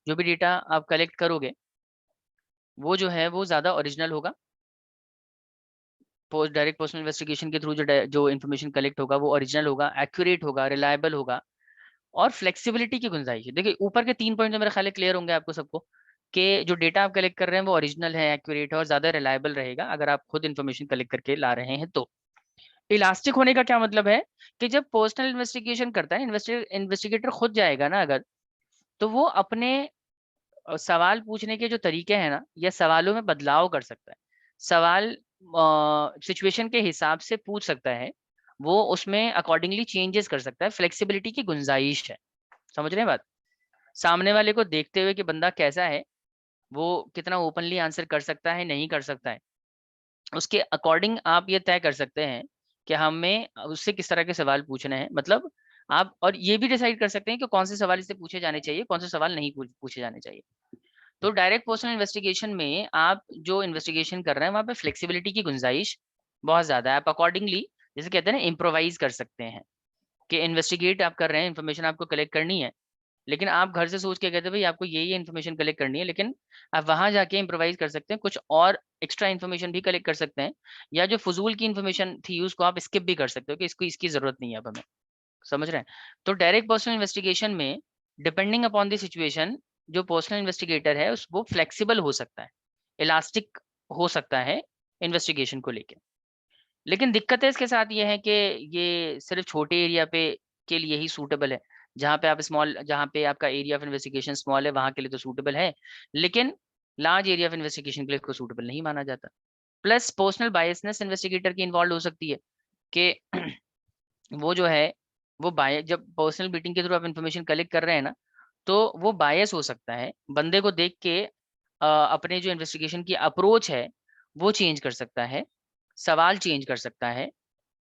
जो भी डेटा आप कलेक्ट करोगे वो जो है वो ज़्यादा ओरिजिनल होगा। डायरेक्ट पर्सनल इन्वेस्टिगेशन के थ्रू जो इन्फॉर्मेशन कलेक्ट होगा वो ओरिजिनल होगा, एक्यूरेट होगा, रिलायबल होगा और फ्लेक्सिबिलिटी की गुंजाइश है। देखिए ऊपर के 3 पॉइंट मेरे ख्याल क्लियर होंगे आपको सबको कि जो डेटा आप कलेक्ट कर रहे हैं वो ओरिजिनल है, एक्यूरेट है और ज़्यादा रिलायबल रहेगा अगर आप खुद इन्फॉर्मेशन कलेक्ट करके ला रहे हैं तो। इलास्टिक होने का क्या मतलब है कि जब पर्सनल इन्वेस्टिगेशन करता है इन्वेस्टिगेटर खुद जाएगा ना अगर, तो वो अपने सवाल पूछने के जो तरीके हैं ना या सवालों में बदलाव कर सकता है। सवाल सिचुएशन के हिसाब से पूछ सकता है, वो उसमें अकॉर्डिंगली चेंजेस कर सकता है, फ्लेक्सिबिलिटी की गुंजाइश है। समझ रहे हैं बात? सामने वाले को देखते हुए कि बंदा कैसा है, वो कितना ओपनली आंसर कर सकता है, नहीं कर सकता है, उसके अकॉर्डिंग आप ये तय कर सकते हैं कि हमें उससे किस तरह के सवाल पूछने हैं। मतलब आप और ये भी डिसाइड कर सकते हैं कि कौन से सवाल इससे पूछे जाने चाहिए, कौन से सवाल नहीं पूछे जाने चाहिए। तो डायरेक्ट पर्सनल इन्वेस्टिगेशन में आप जो इन्वेस्टिगेशन कर रहे हैं वहाँ पे फ्लेक्सिबिलिटी की गुंजाइश बहुत ज़्यादा है। आप अकॉर्डिंगली जैसे कहते हैं ना इम्प्रोवाइज कर सकते हैं कि इन्वेस्टिगेट आप कर रहे हैं, इन्फॉर्मेशन आपको कलेक्ट करनी है, लेकिन आप घर से सोच के कहते हैं भाई आपको ये इन्फॉर्मेशन कलेक्ट करनी है, लेकिन आप वहां जाके इम्प्रोवाइज कर सकते हैं, कुछ और एक्स्ट्रा इन्फॉर्मेशन भी कलेक्ट कर सकते हैं, या जो फजूल की इन्फॉर्मेशन थी उसको आप स्किप भी कर सकते हो कि इसको इसकी जरूरत नहीं है अब हमें। समझ रहे हैं? तो डायरेक्ट पर्सनल इन्वेस्टिगेशन में डिपेंडिंग अपॉन द सिचुएशन जो पर्सनल इन्वेस्टिगेटर है उस वो फ्लेक्सिबल हो सकता है, इलास्टिक हो सकता है इन्वेस्टिगेशन को लेके। लेकिन दिक्कत है इसके साथ ये है कि ये सिर्फ छोटे एरिया पे के लिए ही सूटेबल है। जहाँ पे आपका एरिया ऑफ इन्वेस्टिगेशन स्मॉल है वहां के लिए तो सूटेबल है, लेकिन लार्ज एरिया ऑफ इन्वेस्टिगेशन के लिए इसको सूटेबल नहीं माना जाता। प्लस पर्सनल बायसनेस इन्वेस्टिगेटर की इन्वॉल्व हो सकती है कि वो जो है वो जब पर्सनल बीटिंग के थ्रू आप इन्फॉर्मेशन कलेक्ट कर रहे हैं ना, तो वो बायस हो सकता है, बंदे को देख के अपने जो इन्वेस्टिगेशन की अप्रोच है वो चेंज कर सकता है, सवाल चेंज कर सकता है,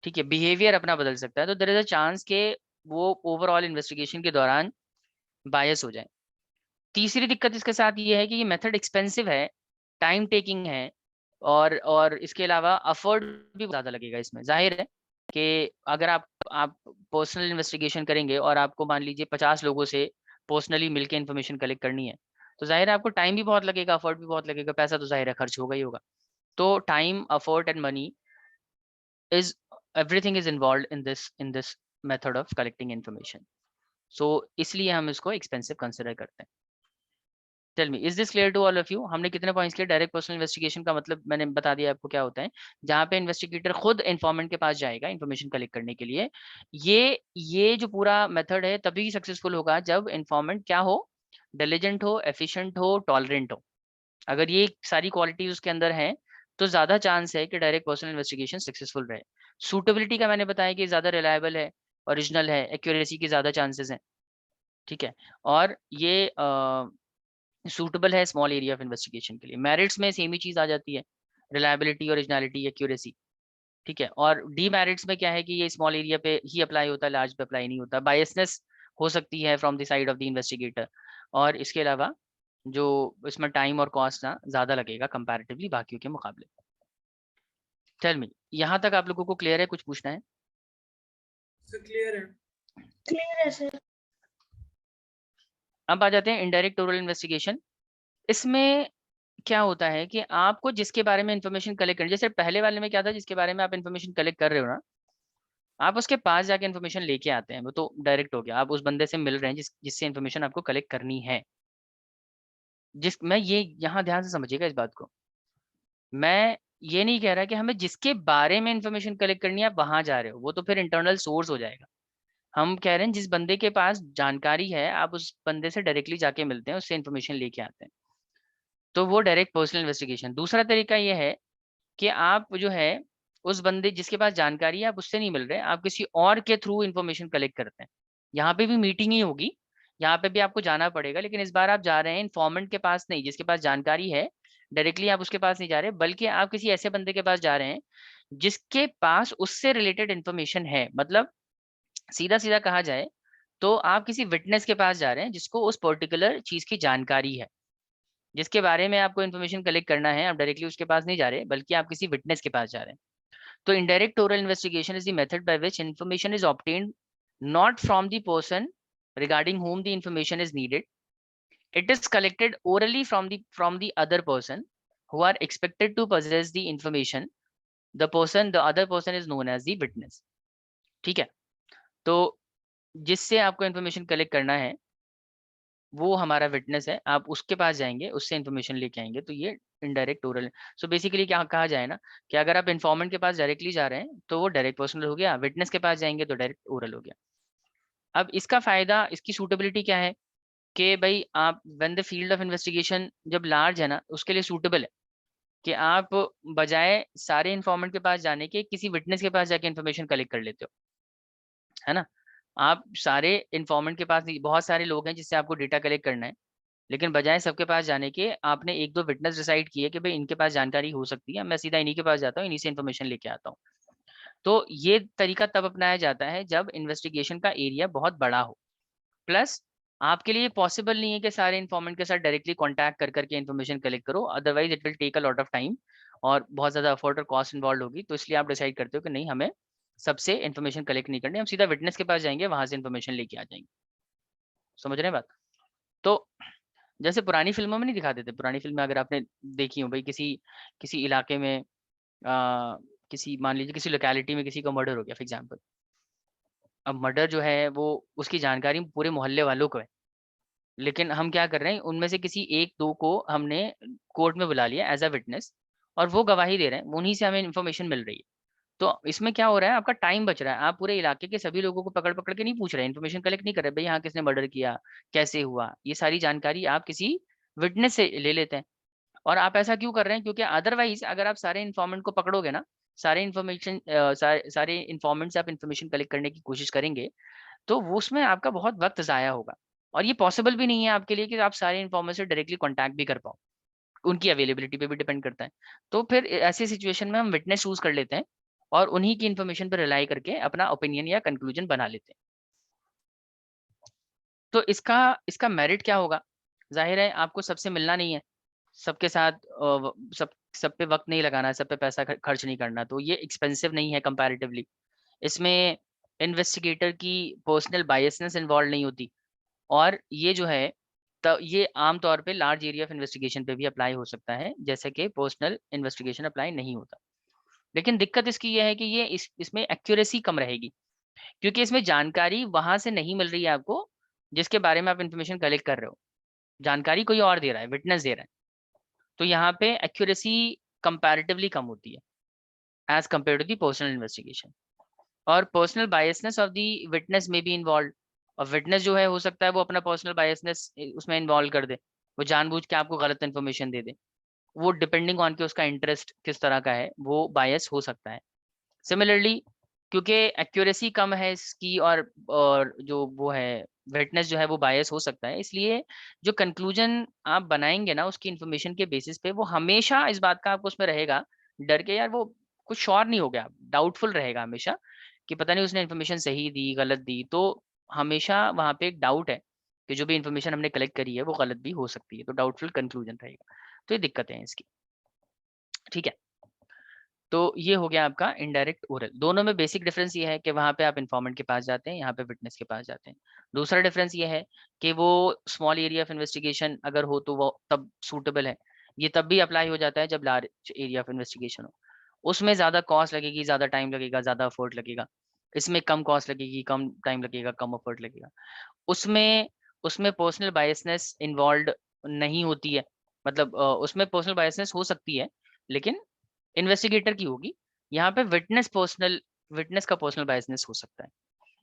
ठीक है, बिहेवियर अपना बदल सकता है। तो देयर इज अ चांस के वो ओवरऑल इन्वेस्टिगेशन के दौरान बायस हो जाए। तीसरी दिक्कत इसके साथ ये है कि ये मेथड एक्सपेंसिव है, टाइम टेकिंग है, और इसके अलावा अफर्ट भी ज़्यादा लगेगा इसमें। जाहिर है कि अगर आप पर्सनल इन्वेस्टिगेशन करेंगे और आपको मान लीजिए 50 लोगों से पर्सनली मिलके इन्फॉर्मेशन कलेक्ट करनी है, तो जाहिर है आपको टाइम भी बहुत लगेगा, अफर्ट भी बहुत लगेगा, पैसा तो जाहिर है खर्च होगा ही होगा। तो time, effort and money is everything is involved in this method of collecting information. So इसलिए हम इसको expensive consider करते हैं। Tell me, is this clear to all of you? हमने कितने पॉइंट्स किए? डायरेक्ट पर्सनल इन्वेस्टिगेशन का मतलब मैंने बता दिया आपको क्या होता है, जहाँ पे इन्वेस्टिगेटर खुद इन्फॉर्मेंट के पास जाएगा इन्फॉर्मेशन कलेक्ट करने के लिए। ये जो पूरा मेथड है तभी सक्सेसफुल होगा जब इन्फॉर्मेंट क्या हो, डिलिजेंट हो, एफिशिएंट हो, टॉलरेंट हो। अगर ये सारी क्वालिटीज उसके अंदर हैं तो ज्यादा चांस है कि डायरेक्ट पर्सनल इन्वेस्टिगेशन सक्सेसफुल रहे। सूटेबिलिटी का मैंने बताया कि ज्यादा रिलायबल है, ओरिजिनल है, एक्यूरेसी के ज्यादा चांसेस हैं, ठीक है, और ये सूटेबल है स्मॉल एरिया ऑफ इन्वेस्टिगेशन के लिए। मेरिट्स में सेम ही चीज आ जाती है, रिलायबिलिटी, ओरिजिनलिटी, एक्यूरेसी, ठीक है। और डीमेरिट्स में क्या है कि ये स्मॉल एरिया पे ही अप्लाई होता है, लार्ज पे अप्लाई नहीं होता। बायसनेस हो सकती है from the side of the investigator, और इसके अलावा जो इसमें टाइम और कॉस्ट ना ज्यादा लगेगा कंपैरेटिवली बाकियों के मुकाबले। टेल मी, यहाँ तक आप लोगों को क्लियर है? कुछ पूछना है? क्लियर है। क्लियर है सर। अब आ जाते हैं इनडायरेक्ट ओरल इन्वेस्टिगेशन। इसमें क्या होता है कि आपको जिसके बारे में इन्फॉर्मेशन कलेक्ट करनी, जैसे पहले वाले में क्या था, जिसके बारे में आप इन्फॉर्मेशन कलेक्ट कर रहे हो ना, आप उसके पास जाके इन्फॉर्मेशन लेके आते हैं, वो तो डायरेक्ट हो गया, आप उस बंदे से मिल रहे हैं जिससे इन्फॉर्मेशन आपको कलेक्ट करनी है। मैं ये यहाँ ध्यान से समझिएगा इस बात को, मैं ये नहीं कह रहा कि हमें जिसके बारे में इन्फॉर्मेशन कलेक्ट करनी है आप वहां जा रहे हो, वो तो फिर इंटरनल सोर्स हो जाएगा। हम कह रहे हैं जिस बंदे के पास जानकारी है आप उस बंदे से डायरेक्टली जाके मिलते हैं, उससे इन्फॉर्मेशन लेके आते हैं, तो वो डायरेक्ट पर्सनल इन्वेस्टिगेशन। दूसरा तरीका ये है कि आप जो है उस बंदे जिसके पास जानकारी है आप उससे नहीं मिल रहे, आप किसी और के थ्रू इन्फॉर्मेशन कलेक्ट करते हैं। यहाँ पे भी मीटिंग ही होगी, यहाँ पे भी आपको जाना पड़ेगा, लेकिन इस बार आप जा रहे हैं इन्फॉर्मेंट के पास नहीं, जिसके पास जानकारी है, डायरेक्टली आप उसके पास नहीं जा रहे, बल्कि आप किसी ऐसे बंदे के पास जा रहे हैं जिसके पास उससे रिलेटेड इन्फॉर्मेशन है। मतलब सीधा सीधा कहा जाए तो आप किसी विटनेस के पास जा रहे हैं जिसको उस पर्टिकुलर चीज की जानकारी है, जिसके बारे में आपको इन्फॉर्मेशन कलेक्ट करना है, आप डायरेक्टली उसके पास नहीं जा रहे बल्कि आप किसी विटनेस के पास जा रहे हैं। तो indirect oral investigation is the method by which information is obtained not from the person regarding whom the information is needed. It is collected orally from the other person who are expected to possess the information. The other person is known as the witness. ठीक है, तो जिससे आपको information collect करना है वो हमारा witness है, आप उसके पास जाएंगे, उससे इन्फॉर्मेशन लेके आएंगे, तो ये इनडायरेक्ट ओरल है। सो बेसिकली क्या कहा जाए ना कि अगर आप इन्फॉर्मेंट के पास डायरेक्टली जा रहे हैं तो वो डायरेक्ट पर्सनल हो गया, विटनेस के पास जाएंगे तो डायरेक्ट ओरल हो गया। अब इसका फायदा, इसकी सूटेबिलिटी क्या है कि भाई आप when the field of investigation जब लार्ज है ना, उसके लिए सूटेबल है कि आप बजाय सारे इन्फॉर्मेंट के पास जाने के किसी विटनेस के पास जाके इन्फॉर्मेशन कलेक्ट कर लेते हो, है ना। आप सारे इन्फॉर्मेंट के पास नहीं, बहुत सारे लोग हैं जिससे आपको डेटा कलेक्ट करना है, लेकिन बजाय सबके पास जाने के आपने एक दो विटनेस डिसाइड किए कि भाई इनके पास जानकारी हो सकती है, मैं सीधा इन्हीं के पास जाता हूँ, इन्हीं से इन्फॉर्मेशन लेके आता हूँ। तो ये तरीका तब अपनाया जाता है जब इन्वेस्टिगेशन का एरिया बहुत बड़ा हो, प्लस आपके लिए पॉसिबल नहीं है कि सारे इन्फॉर्मेंट के साथ डायरेक्टली कॉन्टैक्ट कर करके इन्फॉर्मेशन कलेक्ट करो, otherwise it will take a lot of time और बहुत ज़्यादा एफर्ट और कॉस्ट इन्वॉल्व होगी। तो इसलिए आप डिसाइड करते हो कि नहीं, हमें सबसे इन्फॉर्मेशन कलेक्ट नहीं करनी, हम सीधा विटनेस के पास जाएंगे, वहां से इन्फॉर्मेशन लेके आ जाएंगे। समझ रहे हैं बात? तो जैसे पुरानी फिल्मों में नहीं दिखाते थे, पुरानी फिल्में अगर आपने देखी हो भाई, किसी किसी इलाके में किसी, मान लीजिए किसी लोकेलिटी में किसी का मर्डर हो गया फॉर एग्जांपल। अब मर्डर जो है वो उसकी जानकारी पूरे मोहल्ले वालों को है, लेकिन हम क्या कर रहे हैं, उनमें से किसी एक दो को हमने कोर्ट में बुला लिया एज अ विटनेस और वो गवाही दे रहे हैं, उन्हीं से हमें इन्फॉर्मेशन मिल रही है। तो इसमें क्या हो रहा है, आपका टाइम बच रहा है, आप पूरे इलाके के सभी लोगों को पकड़ पकड़ के नहीं पूछ रहे, इन्फॉर्मेशन कलेक्ट नहीं कर रहे भाई यहाँ किसने मर्डर किया, कैसे हुआ, ये सारी जानकारी आप किसी विटनेस से ले लेते हैं। और आप ऐसा क्यों कर रहे हैं, क्योंकि अदरवाइज अगर आप सारे इन्फॉर्मेंट को पकड़ोगे ना, सारे इन्फॉर्मेशन सारे इन्फॉर्मेंट से आप इन्फॉर्मेशन कलेक्ट करने की कोशिश करेंगे, तो वो उसमें आपका बहुत वक्त ज़ाया होगा और ये पॉसिबल भी नहीं है आपके लिए कि आप सारे इन्फॉर्मेंट से डायरेक्टली कॉन्टैक्ट भी कर पाओ, उनकी अवेलेबिलिटी पे भी डिपेंड करता है। तो फिर ऐसी सिचुएशन में हम विटनेस चूज कर लेते हैं और उन्हीं की इन्फॉर्मेशन पर रिलाई करके अपना ओपिनियन या कंक्लूजन बना लेते हैं। तो इसका इसका मेरिट क्या होगा, जाहिर है आपको सबसे मिलना नहीं है, सबके साथ सब पे वक्त नहीं लगाना है, सब पे पैसा खर्च नहीं करना, तो ये एक्सपेंसिव नहीं है कंपैरेटिवली। इसमें इन्वेस्टिगेटर की पर्सनल बायसनेस इन्वॉल्व नहीं होती, और ये जो है तो ये आम तौर पे लार्ज एरिया ऑफ इन्वेस्टिगेशन पे भी अप्लाई हो सकता है, जैसे कि पर्सनल इन्वेस्टिगेशन अप्लाई नहीं होता। लेकिन दिक्कत इसकी ये है कि ये इसमें एक्यूरेसी कम रहेगी, क्योंकि इसमें जानकारी वहां से नहीं मिल रही है आपको जिसके बारे में आप इन्फॉर्मेशन कलेक्ट कर रहे हो, जानकारी कोई और दे रहा है, विटनेस दे रहा है। तो यहाँ पे एक्यूरेसी कंपैरेटिवली कम होती है as compare to the personal investigation. और personal biasness of the witness में भी इन्वॉल्व, और विटनेस जो है हो सकता है वो अपना पर्सनल बायसनेस उसमें इन्वॉल्व कर दे, वो जानबूझ के आपको गलत इन्फॉर्मेशन दे दे, वो डिपेंडिंग ऑन के उसका इंटरेस्ट किस तरह का है वो बायस हो सकता है। सिमिलरली क्योंकि एक्यूरेसी कम है इसकी और जो वो है विटनेस जो है वो बायस हो सकता है, इसलिए जो कंक्लूजन आप बनाएंगे ना उसकी इन्फॉर्मेशन के बेसिस पे, वो हमेशा इस बात का आपको उसमें रहेगा डर के, यार वो कुछ श्योर नहीं हो गया, डाउटफुल रहेगा हमेशा कि पता नहीं उसने इन्फॉर्मेशन सही दी गलत दी। तो हमेशा वहाँ पे एक डाउट है कि जो भी इन्फॉर्मेशन हमने कलेक्ट करी है वो गलत भी हो सकती है, तो डाउटफुल कंक्लूजन रहेगा। तो ये दिक्कतें हैं इसकी, ठीक है। तो ये हो गया आपका इनडायरेक्ट ओरल। दोनों में बेसिक डिफरेंस ये है कि वहाँ पे आप इन्फॉर्मेंट के पास जाते हैं, यहाँ पे विटनेस के पास जाते हैं। दूसरा डिफरेंस ये है कि वो स्मॉल एरिया ऑफ इन्वेस्टिगेशन अगर हो तो वो तब सूटेबल है, ये तब भी अप्लाई हो जाता है जब लार्ज एरिया ऑफ इन्वेस्टिगेशन हो। उसमें ज़्यादा कॉस्ट लगेगी, ज़्यादा टाइम लगेगा, ज़्यादा एफर्ट लगेगा। इसमें कम कॉस्ट लगेगी, कम टाइम लगेगा, कम एफर्ट लगेगा। उसमें उसमें पर्सनल बायसनेस इन्वॉल्व नहीं होती है, मतलब उसमें पर्सनल बायसनेस हो सकती है लेकिन इन्वेस्टिगेटर की होगी। यहाँ पे विटनेस का पर्सनल बायसनेस हो सकता है।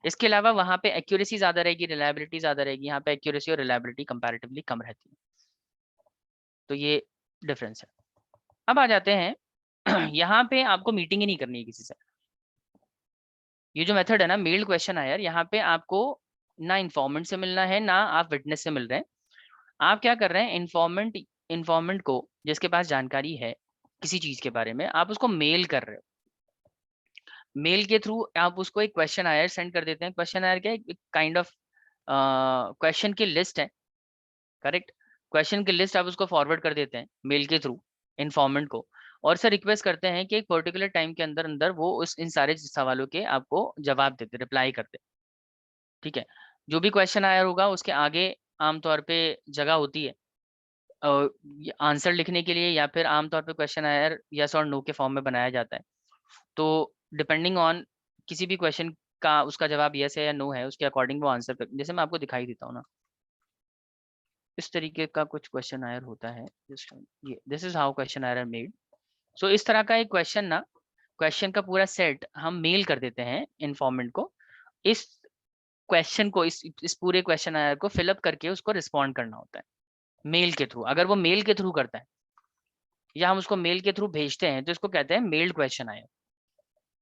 इसके अलावा वहाँ पे एक्यूरेसी ज्यादा रहेगी, रिलायबिलिटी ज्यादा रहेगी, यहाँ पे एक्यूरेसी और रिलायबिलिटी कंपैरेटिवली कम रहती है। तो ये डिफरेंस है। अब आ जाते हैं यहाँ पे आपको मीटिंग ही नहीं करनी है किसी से। ये जो मेथड है ना, मेल्ड क्वेश्चन आयर, यहाँ पे आपको ना इन्फॉर्मेंट से मिलना है ना आप विटनेस से मिल रहे हैं। आप क्या कर रहे हैं, इन्फॉर्मेंट को जिसके पास जानकारी है किसी चीज के बारे में, आप उसको मेल कर रहे हो। मेल के थ्रू आप उसको एक क्वेश्चन आयर सेंड कर देते हैं। क्वेश्चन आयर क्या है, एक काइंड ऑफ क्वेश्चन की लिस्ट है, करेक्ट। क्वेश्चन की लिस्ट आप उसको फॉरवर्ड कर देते हैं मेल के थ्रू इन्फॉर्मेंट को, और सर रिक्वेस्ट करते हैं कि एक पर्टिकुलर टाइम के अंदर अंदर वो उस इन सारे सवालों के आपको जवाब देते, रिप्लाई करते, ठीक है। जो भी क्वेश्चन आया होगा उसके आगे आमतौर पे जगह होती है आंसर लिखने के लिए, या फिर आमतौर पे क्वेश्चन आयर यस और नो के फॉर्म में बनाया जाता है। तो डिपेंडिंग ऑन किसी भी क्वेश्चन का उसका जवाब यस है या नो है, उसके अकॉर्डिंग वो आंसर कर, जैसे मैं आपको दिखाई देता हूँ ना, इस तरीके का कुछ क्वेश्चन आयर होता है। ये this is how question Eyre are made. So इस तरह का एक क्वेश्चन ना, क्वेश्चन का पूरा सेट हम मेल कर देते हैं इन्फॉर्मेंट को। इस क्वेश्चन को, इस पूरे क्वेश्चन आयर को फिलअप करके उसको रिस्पॉन्ड करना होता है मेल के थ्रू। अगर वो मेल के थ्रू करता है या हम उसको मेल के थ्रू भेजते हैं तो इसको कहते हैं mailed questionnaire.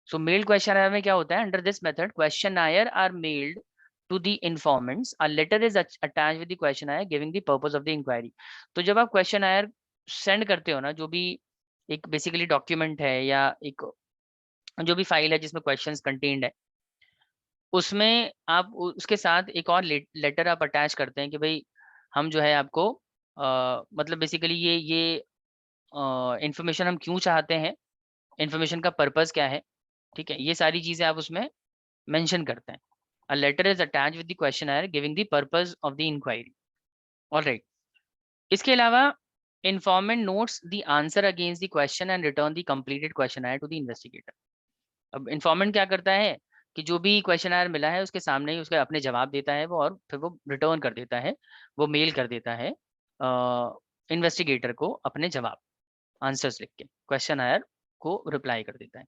So mailed questionnaire में क्या होता है, under this method question Eyre are mailed to the informants, a letter is attached with the question are giving the purpose of the inquiry। तो जब आप question आयर send करते हो ना, जो भी एक बेसिकली डॉक्यूमेंट है या एक जो भी फाइल है जिसमें क्वेश्चंस कंटेन्ड है, उसमें आप उसके साथ एक और लेटर आप अटैच करते हैं कि भाई हम जो है आपको मतलब बेसिकली ये इंफॉर्मेशन हम क्यों चाहते हैं, इंफॉर्मेशन का पर्पस क्या है, ठीक है, ये सारी चीजें आप उसमें मेंशन करते हैं। A letter is attached with the questionnaire giving the purpose of the inquiry. All right. इसके अलावा informant notes the answer against the question and return the completed questionnaire to the investigator. अब informant क्या करता है कि जो भी क्वेश्चनआयर मिला है उसके सामने ही उसके अपने जवाब देता है वो, और फिर वो रिटर्न कर देता है, वो मेल कर देता है इन्वेस्टिगेटर को अपने जवाब, आंसर्स लिख के क्वेश्चनआयर को रिप्लाई कर देता है।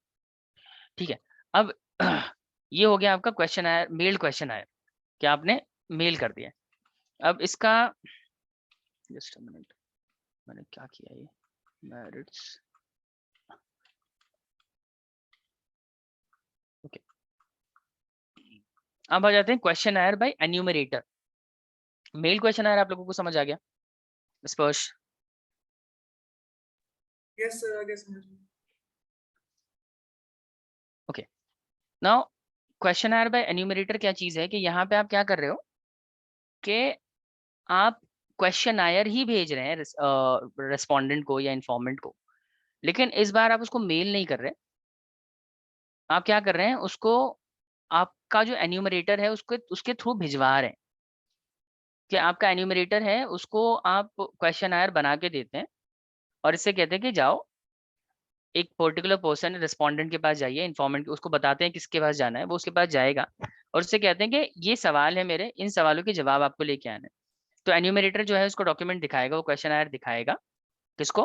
ठीक है, अब ये हो गया आपका क्वेश्चनआयर, मेल्ड क्वेश्चनआयर, क्या आपने मेल कर दिया। अब इसका जस्ट अ मिनट, मैंने क्या किया, ये मेरिट्स, ओके। अब आ जाते हैं question Eyre by enumerator. Mail question आयर आप लोगों को समझ आ गया स्पर्श? Yes, sir. I guess. Okay, now questionnaire by enumerator क्या चीज है कि यहाँ पे आप क्या कर रहे हो कि आप क्वेश्चन आयर ही भेज रहे हैं रेस्पोंडेंट को या इन्फॉर्मेंट को, लेकिन इस बार आप उसको मेल नहीं कर रहे, आप क्या कर रहे हैं, उसको आपका जो एन्यूमरेटर है उसको उसके थ्रू भिजवा रहे हैं। कि आपका एन्यूमरेटर है उसको आप क्वेश्चन आयर बना के देते हैं और इससे कहते हैं कि जाओ एक पर्टिकुलर पर्सन रिस्पोंडेंट के पास जाइए, इन्फॉर्मेंट उसको बताते हैं किसके पास जाना है, वो उसके पास जाएगा और उससे कहते हैं कि ये सवाल है मेरे, इन सवालों के जवाब आपको लेके आना है। तो एन्यूमरेटर जो है उसको डॉक्यूमेंट दिखाएगा, वो क्वेश्चन आयर दिखाएगा किसको,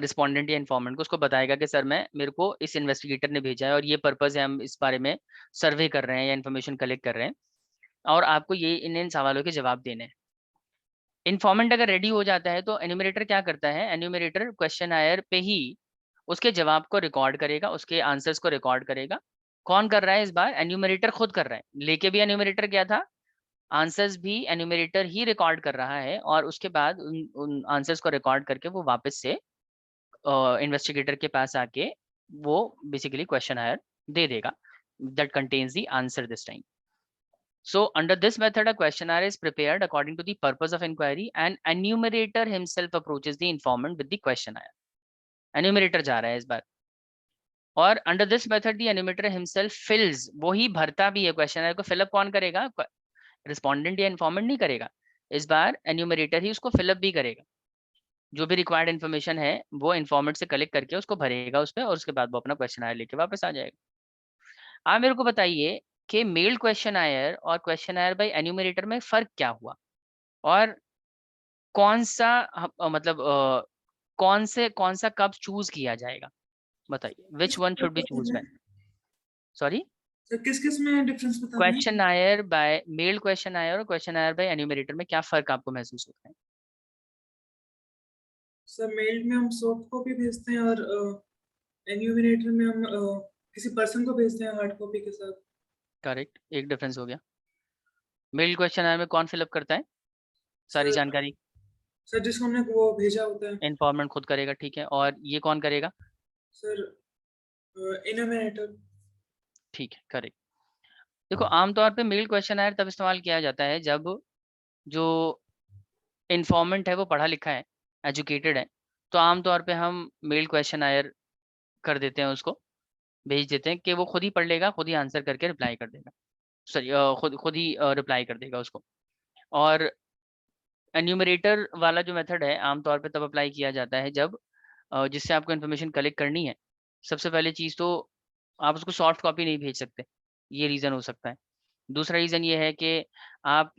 रिस्पोंडेंट या इन्फॉर्मेंट को, उसको बताएगा कि सर मैं, मेरे को इस इन्वेस्टिगेटर ने भेजा है और ये पर्पस है, हम इस बारे में सर्वे कर रहे हैं या इन्फॉर्मेशन कलेक्ट कर रहे हैं और आपको ये इन सवालों के जवाब देने हैं। इन्फॉर्मेंट अगर रेडी हो जाता है तो एन्यूमरेटर क्या करता है, एन्यूमरेटर क्वेश्चन आयर पे ही उसके जवाब को रिकॉर्ड करेगा, उसके आंसर्स को रिकॉर्ड करेगा। कौन कर रहा है इस बार, एन्यूमरेटर खुद कर रहा है, लेके भी एन्यूमरेटर क्या था, आंसर्स भी एन्यूमरेटर ही रिकॉर्ड कर रहा है और उसके बाद उन आंसर्स को रिकॉर्ड करके वो वापस से इन्वेस्टिगेटर के पास आके वो बेसिकली क्वेश्चन आयर दे देगा that contains the answer this time. So under this method, a questionnaire is prepared according to the purpose of inquiry and enumerator himself approaches the informant with the questionnaire. Enumerator जा रहा है इस बार, और under this method the enumerator himself fills, वो ही भरता भी है questionnaire को। fill up कौन करेगा, respondent या informant नहीं करेगा, इस बार enumerator ही उसको fill up भी करेगा। जो भी रिक्वायर्ड इन्फॉर्मेशन है वो इन्फॉर्मेंट से कलेक्ट करके उसको भरेगा उस पर और उसके बाद वो अपना क्वेश्चन आयर लेके वापस आ जाएगा। आप मेरे को बताइए कि मेल क्वेश्चन आयर और क्वेश्चन आयर बाय एन्यूमरेटर में फर्क क्या हुआ और कौन सा मतलब कौन सा कब चूज किया जाएगा, बताइए which one should be choose when. Sorry sir किस किस में डिफरेंस बता रहे हैं? क्वेश्चन आयर बाय मेल क्वेश्चन आयर और क्वेश्चन आयर बाय एन्यूमरेटर में क्या फर्क आपको महसूस होता है? सर मेल में हम सॉफ्ट कॉपी भेजते हैं और एन्यूमिनेटर में हम किसी पर्सन को भेजते हैं हार्ड कॉपी के साथ। करेक्ट, एक डिफरेंस हो गया। मेल क्वेश्चन आयर में कौन फिलअप करता है सारी सर जानकारी? सर जिसको हमने वो भेजा होता है। इन्फॉर्मेंट खुद करेगा, ठीक है, और ये कौन करेगा? सर एन्यूमिनेटर। ठीक है, करेक्ट। देखो आमतौर पे मेल क्वेश्चन आयर तब इस्तेमाल किया जाता है जब जो इन्फॉर्मेंट है वो पढ़ा लिखा है, एजुकेटेड है, तो आमतौर पे हम मेल क्वेश्चन आयर कर देते हैं, उसको भेज देते हैं कि वो खुद ही पढ़ लेगा, खुद ही आंसर करके रिप्लाई कर देगा, सॉरी खुद खुद ही रिप्लाई कर देगा उसको। और एन्यूमरेटर वाला जो मेथड है आमतौर पे तब अप्लाई किया जाता है जब जिससे आपको इन्फॉर्मेशन कलेक्ट करनी है, सबसे पहले चीज़ तो आप उसको सॉफ्ट कॉपी नहीं भेज सकते, ये रीज़न हो सकता है। दूसरा रीज़न ये है कि आप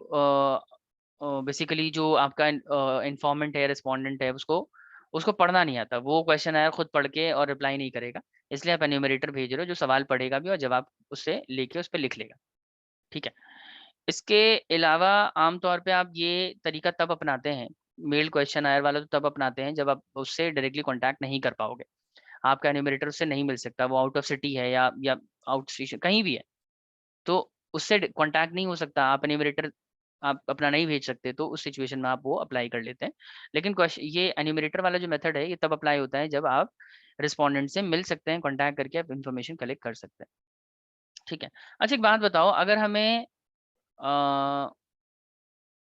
बेसिकली जो आपका इन्फॉर्मेंट है, रिस्पोंडेंट है, उसको उसको पढ़ना नहीं आता। वो क्वेश्चन खुद पढ़ के और रिप्लाई नहीं करेगा, इसलिए आप एन्यूमरेटर भेज रहे हो जो सवाल पढ़ेगा भी और जवाब उससे लेके उस पे लिख लेगा, ठीक है? इसके अलावा आमतौर पे आप ये तरीका तब अपनाते हैं, मेल्ड क्वेश्चनेयर वाला तो तब अपनाते हैं जब आप उससे डायरेक्टली कॉन्टैक्ट नहीं कर पाओगे। आपका एन्यूमरेटर उससे नहीं मिल सकता, वो आउट ऑफ सिटी है या आउट स्टेशन कहीं भी है, तो उससे कॉन्टैक्ट नहीं हो सकता, आप एन्यूमरेटर आप अपना नहीं भेज सकते, तो उस सिचुएशन में आप वो अप्लाई कर लेते हैं। लेकिन ये एन्यूमरेटर वाला जो मेथड है, ये तब अप्लाई होता है जब आप रिस्पोंडेंट से मिल सकते हैं, कॉन्टैक्ट करके आप इन्फॉर्मेशन कलेक्ट कर सकते हैं, ठीक है? अच्छा एक बात बताओ, अगर हमें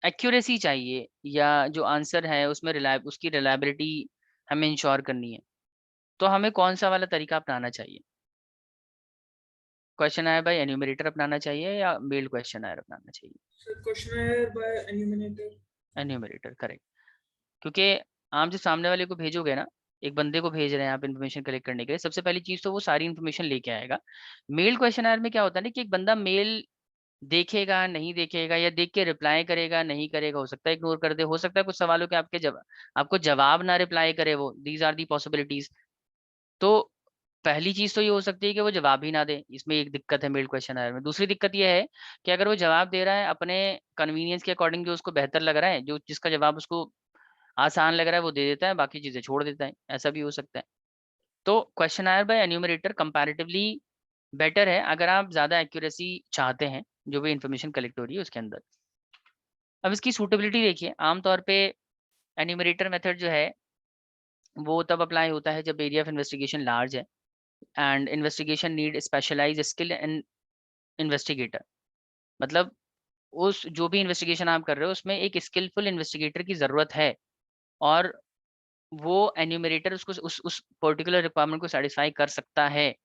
एक्यूरेसी चाहिए या जो आंसर है उसमें उसकी रिलायबिलिटी हमें इंश्योर करनी है, तो हमें कौन-सा वाला तरीका अपनाना चाहिए? क्वेश्चनेयर बाय एन्यूमरेटर अपनाना चाहिए या मेल्ड क्वेश्चनेयर अपनाना चाहिए? Sir questionnaire by enumerator. Enumerator, correct. क्योंकि आप जो सामने वाले को भेजोगे ना, एक बंदे को भेज रहे हैं आप इन्फॉर्मेशन कलेक्ट करने के लिए, सबसे पहली चीज़ तो वो सारी इन्फॉर्मेशन लेके आएगा। मेल्ड क्वेश्चनेयर में क्या होता है ना कि एक बंदा मेल देखेगा, नहीं देखेगा या देख के रिप्लाई करेगा, नहीं करेगा, हो सकता है इग्नोर कर दे, हो सकता है कुछ सवालों के आपको जवाब ना रिप्लाई करे वो, दीज़ आर दी पॉसिबिलिटीज़। तो पहली चीज़ तो ये हो सकती है कि वो जवाब ही ना दे, इसमें एक दिक्कत है मेल्ड क्वेश्चनेयर में। दूसरी दिक्कत ये है कि अगर वो जवाब दे रहा है अपने कन्वीनियंस के अकॉर्डिंग जो उसको बेहतर लग रहा है, जो जिसका जवाब उसको आसान लग रहा है वो दे देता है, बाकी चीज़ें छोड़ देता है, ऐसा भी हो सकता है। तो questionnaire by enumerator comparatively better है अगर आप ज़्यादा एक्यूरेसी चाहते हैं, जो भी इन्फॉर्मेशन कलेक्ट हो रही है उसके अंदर। अब इसकी सूटेबिलिटी देखिए, आम तौर पे एन्यूमरेटर मेथड जो है, वो तब अप्लाई होता है जब एरिया ऑफ इन्वेस्टिगेशन लार्ज है and investigation need specialized skill and investigator. मतलब उस जो भी इन्वेस्टिगेशन आप कर रहे हो उसमें एक स्किलफुल इन्वेस्टिगेटर की ज़रूरत है और वो एन्यूमरेटर उसको उस पर्टिकुलर रिक्वायरमेंट को सैटिस्फाई कर सकता है,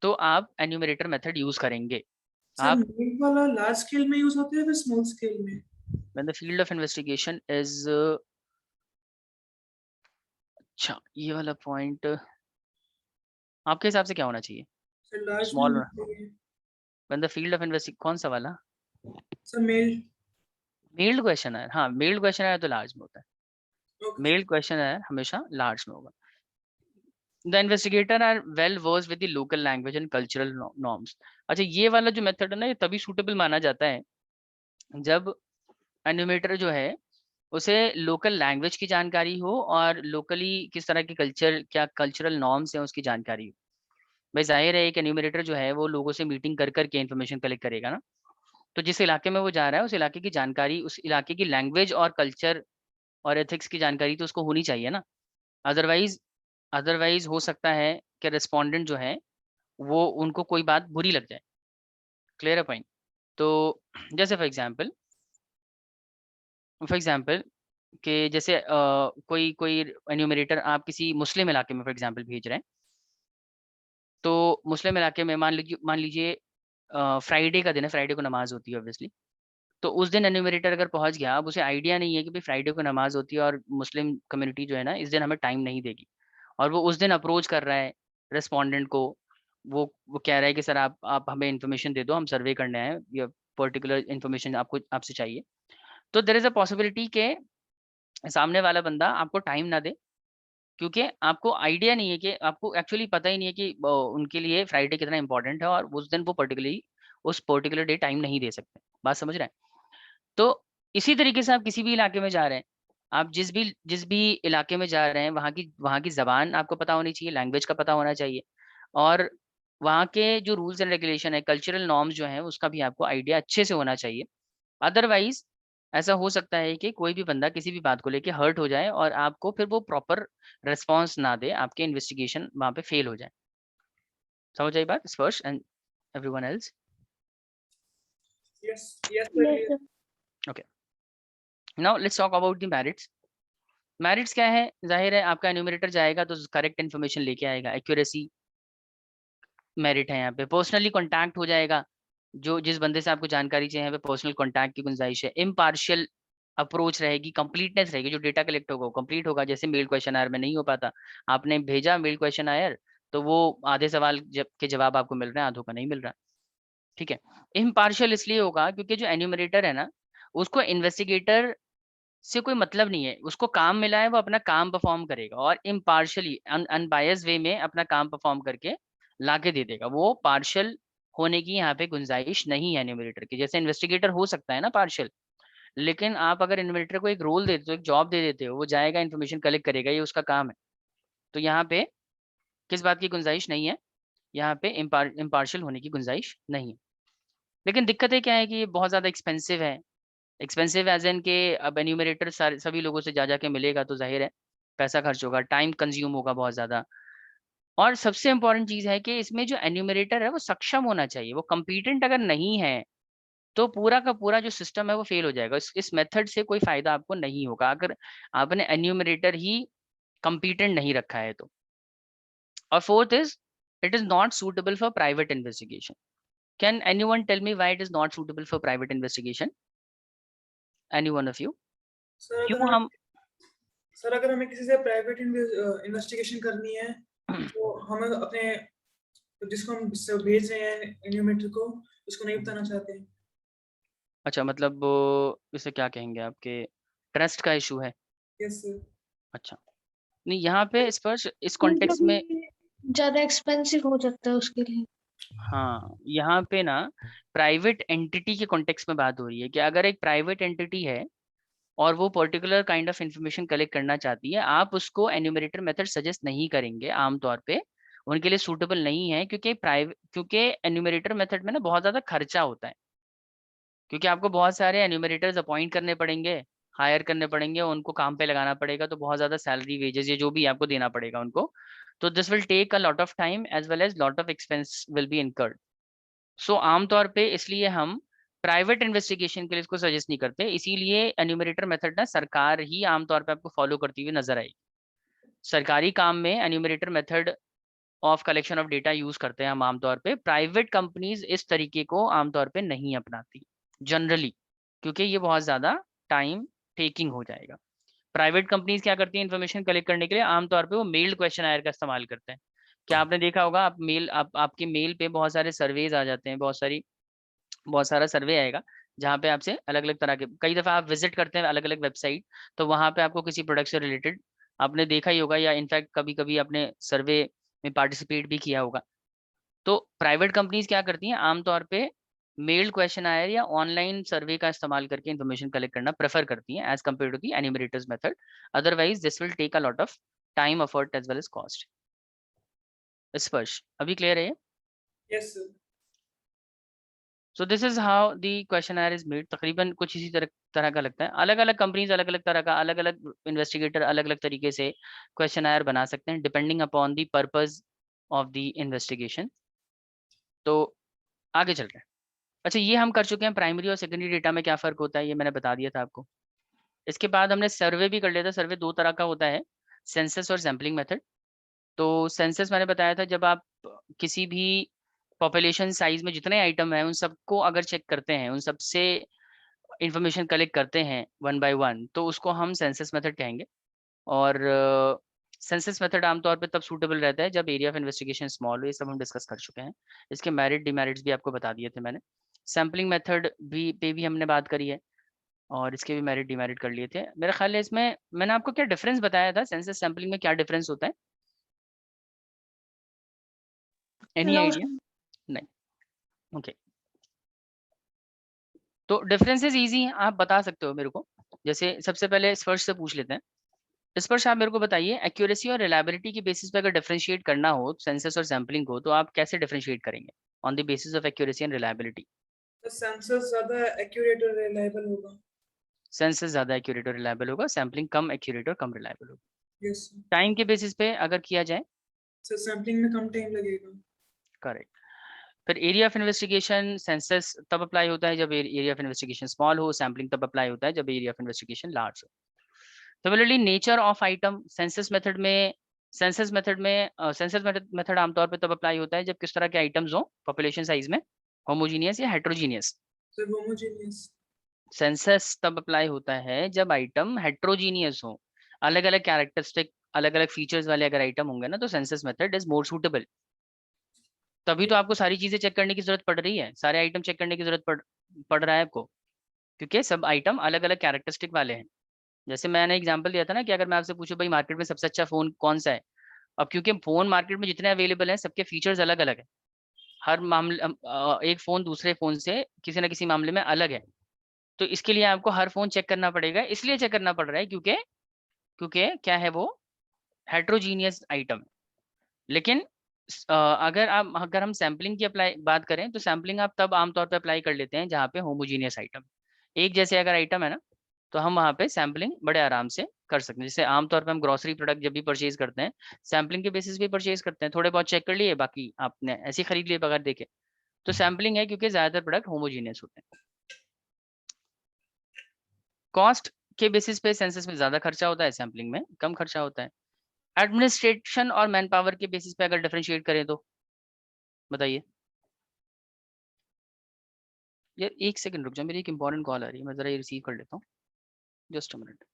तो आप एन्यूमरेटर मेथड यूज़ करेंगे। सर आप मेल वाला लार्ज स्केल में यूज होता है या स्मॉल स्केल में? When the field of investigation is अच्छा, ये वाला पॉइंट आपके हिसाब से क्या होना चाहिए? सर लार्ज में स्मॉल होना चाहिए। व्हेन द फील्ड ऑफ इन्वेस्टि कौन सा वाला? Sir mail. मेल्ड क्वेश्चन है, हाँ, मेल्ड क्वेश्चन है तो लार्ज में होता है। Okay sir. मेल्ड क्वेश्चन है हमेशा लार्ज में होगा। The investigator are well versed with the local language and cultural norms. अच्छा, ये वाला जो मेथड है ना, ये तभी सूटेबल माना जाता है जब एन्यूमरेटर जो है उसे लोकल लैंग्वेज की जानकारी हो और लोकली किस तरह के क्या कल्चरल नॉर्म्स हैं उसकी जानकारी हो। भाई ज़ाहिर है एक एन्यूमरेटर जो है वो लोगों से मीटिंग कर के इन्फॉर्मेशन कलेक्ट करेगा ना, तो जिस इलाके में वो जा रहा है उस इलाके की जानकारी, उस इलाके की लैंग्वेज और कल्चर और एथिक्स की जानकारी तो उसको होनी चाहिए ना। अदरवाइज़ अदरवाइज़ हो सकता है कि रिस्पोंडेंट जो है वो उनको कोई बात बुरी लग जाए। क्लियर है पॉइंट? तो जैसे फॉर एग्ज़ाम्पल कि जैसे कोई कोई एन्यूमरेटर आप किसी मुस्लिम इलाके में फॉर एग्ज़ाम्पल भेज रहे हैं, तो मुस्लिम इलाके में मान लीजिए फ्राइडे का दिन है, फ्राइडे को नमाज़ होती है ऑब्वियसली। तो उस दिन एन्यूमरेटर अगर पहुँच गया, अब उसे आइडिया नहीं है कि भई फ्राइडे को नमाज़ होती है और मुस्लिम कम्युनिटी जो है ना, इस दिन हमें टाइम नहीं देगी। और वो उस दिन अप्रोच कर रहा है रिस्पोंडेंट को, वो कह रहा है कि सर आप हमें इन्फॉर्मेशन दे दो, हम सर्वे करने आए हैं, या पर्टिकुलर इन्फॉर्मेशन आपसे चाहिए। तो देयर इज़ अ पॉसिबिलिटी के सामने वाला बंदा आपको टाइम ना दे, क्योंकि आपको आइडिया नहीं है कि आपको एक्चुअली पता ही नहीं है कि उनके लिए फ्राइडे कितना इम्पोर्टेंट है और उस दिन वो उस पर्टिकुलर डे टाइम नहीं दे सकते। बात समझ रहे हैं? तो इसी तरीके से आप किसी भी इलाके में जा रहे हैं, आप जिस भी इलाके में जा रहे हैं, वहाँ की ज़बान आपको पता होनी चाहिए, लैंग्वेज का पता होना चाहिए और वहाँ के जो रूल्स एंड रेगुलेशन है, कल्चरल नॉर्म्स जो हैं, उसका भी आपको आइडिया अच्छे से होना चाहिए। अदरवाइज़ ऐसा हो सकता है कि कोई भी बंदा किसी भी बात को लेके हर्ट हो जाए और आपको फिर वो प्रॉपर रिस्पॉन्स ना दे, आपके इन्वेस्टिगेशन वहाँ पे फेल हो जाए। समझ आई बात स्पर्श and everyone else? Yes yes sir Yes, clear. sir. Okay, now let's talk about the merits. Merits क्या है? ज़ाहिर है आपका एन्यूमरेटर जाएगा तो करेक्ट इन्फॉर्मेशन लेके आएगा, एक्यूरेसी मेरिट है यहाँ पे। पर्सनली कॉन्टैक्ट हो जाएगा, जो जिस बंदे से आपको जानकारी चाहिए, यहाँ पे पर्सनल कॉन्टैक्ट की गुंजाइश है, इम्पार्शियल अप्रोच रहेगी, कंप्लीटनेस रहेगी, जो डेटा कलेक्ट होगा वो कंप्लीट होगा। जैसे मेल क्वेश्चन आयर में नहीं हो पाता, आपने भेजा मेल क्वेश्चन आयर तो वो आधे सवाल के जवाब आपको मिल रहे हैं, आधों का नहीं मिल रहा। ठीक है। इम्पार्शियल इसलिए होगा क्योंकि जो एन्यूमरेटर है ना, उसको इन्वेस्टिगेटर से कोई मतलब नहीं है, उसको काम मिला है, वो अपना काम परफॉर्म करेगा और इम्पार्शियली अनबायस वे में अपना काम परफॉर्म करके लाके दे देगा। वो पार्शियल होने की यहाँ पे गुंजाइश नहीं है एन्यूमरेटर की। जैसे इन्वेस्टिगेटर हो सकता है ना पार्शियल, लेकिन आप अगर इन्वेस्टिगेटर को एक रोल देते हो, एक जॉब दे देते हो, वो जाएगा इन्फॉर्मेशन कलेक्ट करेगा, ये उसका काम है। तो यहाँ पे किस बात की गुंजाइश नहीं है, यहाँ पे इम्पार्शियल होने की गुंजाइश नहीं है। लेकिन दिक्कतें क्या है कि ये बहुत ज्यादा एक्सपेंसिव है। एक्सपेंसिव एज एन के अब एन्यूमरेटर सभी लोगों से जा जाके मिलेगा तो जाहिर है पैसा खर्च होगा, टाइम कंज्यूम होगा बहुत ज्यादा। और सबसे इंपॉर्टेंट चीज है कि इसमें जो एन्यूमरेटर है वो सक्षम होना चाहिए। वो कम्पिटेंट अगर नहीं है तो पूरा का पूरा जो सिस्टम है वो फेल हो जाएगा। इस मेथड से कोई फायदा आपको नहीं होगा अगर आपने एन्यूमरेटर ही कम्पिटेंट नहीं रखा है तो। और fourth is, it is not suitable for private investigation. Can anyone tell me why it is not suitable for private investigation? Any one of you? Sir अगर क्यों हमें हम सर अगर हमें किसी से प्राइवेट इन्वेस्टिगेशन करनी है, तो हमें अपने जिसको हम भेज रहे हैं एन्यूमरेटर को, उसको नहीं बताना चाहते हैं। अच्छा, मतलब इसे क्या कहेंगे, आपके ट्रस्ट का इशू है? Yes sir. अच्छा, नहीं यहाँ पे स्पर्श इस मतलब कॉन्टेक्स्ट में, ये ज्यादा एक्सपेंसिव हो जाता है उसके लिए। हाँ यहाँ पे ना प्राइवेट एंटिटी के कॉन्टेक्स्ट में बात हो रही है कि अगर एक प्राइवेट एंटिटी है और वो particular kind of information collect करना चाहती है, आप उसको एन्यूमरेटर मेथड सजेस्ट नहीं करेंगे आमतौर पे, उनके लिए सूटेबल नहीं है। क्योंकि एन्यूमरेटर मेथड में ना बहुत ज्यादा खर्चा होता है, क्योंकि आपको बहुत सारे एन्यूमरेटर्स अपॉइंट करने पड़ेंगे, हायर करने पड़ेंगे, उनको काम पे लगाना पड़ेगा, तो बहुत ज्यादा सैलरी वेजेस ये जो भी आपको देना पड़ेगा उनको। तो this will take a lot of time as well as lot of expense will be incurred. So आमतौर पे इसलिए हम प्राइवेट इन्वेस्टिगेशन के लिए इसको सजेस्ट नहीं करते। इसीलिए एन्यूमरेटर मेथड ना सरकार ही आमतौर पे आपको फॉलो करती हुई नजर आएगी। सरकारी काम में enumerator method of collection of data use करते हैं हम आमतौर पे। प्राइवेट कंपनीज इस तरीके को आमतौर पे नहीं अपनाती जनरली, क्योंकि ये बहुत ज्यादा टाइम टेकिंग हो जाएगा। प्राइवेट कंपनीज क्या करती है इन्फॉर्मेशन कलेक्ट करने के लिए, आमतौर पे वो मेल्ड क्वेश्चन आयर का इस्तेमाल करते हैं। क्या आपने देखा होगा, आपके मेल पे बहुत सारे सर्वेज आ जाते हैं, बहुत सारा सर्वे आएगा, जहाँ पे आपसे अलग अलग तरह के, कई दफा आप विजिट करते हैं अलग अलग वेबसाइट, तो वहाँ पे आपको किसी प्रोडक्ट से रिलेटेड आपने देखा ही होगा, या इनफैक्ट कभी कभी आपने सर्वे में पार्टिसिपेट भी किया होगा। तो प्राइवेट कंपनीज क्या करती हैं आमतौर पे, मेल्ड क्वेश्चन आयर या ऑनलाइन सर्वे का इस्तेमाल करके इन्फॉर्मेशन कलेक्ट करना प्रेफर करती हैं as compare to the enumerators method. Otherwise this will take a lot of time, effort as well as cost. Sparsh अभी क्लियर है? Yes sir. So this is how the questionnaire is made. तकरीबन कुछ इसी तरह का लगता है। अलग अलग कंपनीज अलग अलग तरह का, अलग अलग इन्वेस्टिगेटर अलग अलग तरीके से क्वेश्चन आयर बना सकते हैं depending upon the purpose of the investigation. तो आगे चल रहे हैं। अच्छा, ये हम कर चुके हैं प्राइमरी और सेकेंडरी डेटा में क्या फ़र्क होता है, ये मैंने बता दिया था आपको। इसके बाद हमने सर्वे भी कर लिया था। सर्वे दो तरह का होता है, सेंसस और सैम्पलिंग मेथड। तो सेंसस मैंने बताया था, जब आप किसी भी पॉपुलेशन साइज में जितने आइटम हैं उन सबको अगर चेक करते हैं, उन सबसे इंफॉर्मेशन कलेक्ट करते हैं वन बाय वन, तो उसको हम सेंसस मेथड कहेंगे। और सेंसस मेथड आमतौर पे तब सूटेबल रहता है जब एरिया ऑफ इन्वेस्टिगेशन स्मॉल हो। ये सब हम डिस्कस कर चुके हैं। इसके मेरिट डिमेरिट्स भी आपको बता दिए थे मैंने। सैम्पलिंग मेथड भी हमने बात करी है, और इसके भी मेरिट डिमेरिट कर लिए थे। मेरा ख्याल है इसमें मैंने आपको क्या डिफरेंस बताया था, सेंसस सैम्पलिंग में क्या डिफरेंस होता है? Any no idea? नहीं। ओके, तो डिफरेंसेस इजी हैं, आप बता सकते हो मेरे को। जैसे सबसे पहले स्पर्श से पूछ लेते हैं। स्पर्श, आप मेरे को बताइए, एक्यूरेसी और रिलायबिलिटी के बेसिस पे अगर डिफरेंशिएट करना हो सेंसस और सैम्पलिंग को, तो आप कैसे डिफरेंशिएट करेंगे on the basis of accuracy and reliability? तो सेंसर ज्यादा एक्यूरेट और रिलायबल होगा। सेंसस ज्यादा एक्यूरेट और रिलायबल होगा, सैम्पलिंग कम एक्यूरेट और कम रिलायबल होगा। Yes sir. टाइम के बेसिस पे अगर किया जाए? सर सैम्पलिंग में कम टाइम लगेगा। करेक्ट। फिर एरिया ऑफ इन्वेस्टिगेशन, सेंसस तब अप्लाई होता है जब एरिया ऑफ इन्वेस्टिगेशन स्मॉल हो, सैम्पलिंग तब अप्लाई होता है जब एरिया ऑफ इन्वेस्टिगेशन लार्ज हो। Similarly nature of item, census method आमतौर पे तब अप्लाई होता है जब किस तरह के आइटम्स हो पॉपुलेशन साइज में, होमोजीनियस या हेट्रोजीनियस? Sir homogeneous. सेंसस तब अप्लाई होता है जब आइटम हेट्रोजीनियस हो, अलग अलग कैरेक्टरिस्टिक, अलग अलग फीचर्स वाले अगर आइटम होंगे ना, तो census method is more suitable. तभी तो आपको सारी चीजें चेक करने की जरूरत पड़ रही है, सारे आइटम चेक करने की जरूरत पड़ रहा है आपको, क्योंकि सब आइटम अलग अलग कैरेक्टरिस्टिक वाले हैं। जैसे मैंने एग्जांपल दिया था ना कि अगर मैं आपसे पूछूं भाई मार्केट में सबसे अच्छा फोन कौन सा है, अब क्योंकि फोन मार्केट में जितने अवेलेबल हैं सबके फीचर्स अलग अलग है, हर मामले एक फोन दूसरे फोन से किसी ना किसी मामले में अलग है, तो इसके लिए आपको हर फोन चेक करना पड़ेगा, इसलिए चेक करना पड़ रहा है क्योंकि क्योंकि क्या है वो हेट्रोजीनियस आइटम है। लेकिन अगर हम सैम्पलिंग की अप्लाई बात करें तो सैम्पलिंग आप तब आमतौर पर अप्लाई कर लेते हैं जहाँ पे होमोजीनियस आइटम, एक जैसे अगर आइटम है ना, तो हम वहाँ पे सैम्पलिंग बड़े आराम से कर सकते हैं। जैसे आमतौर पे हम ग्रोसरी प्रोडक्ट जब भी परचेज करते हैं सैम्पलिंग के बेसिस पे परचेज करते हैं, थोड़े बहुत चेक कर लिए, बाकी आपने ऐसे ही खरीद लिए बगैर देखे, तो सैम्पलिंग है क्योंकि ज्यादातर प्रोडक्ट होमोजीनियस होते हैं। कॉस्ट के बेसिस पे सेंसस में ज्यादा खर्चा होता है, सैम्पलिंग में कम खर्चा होता है। एडमिनिस्ट्रेशन और मैन पावर के बेसिस पे अगर डिफरेंशिएट करें तो बताइए। यार एक सेकंड रुक जाओ, मेरी एक इंपॉर्टेंट कॉल आ रही है, मैं जरा ये रिसीव कर लेता हूँ, जस्ट अ मिनट।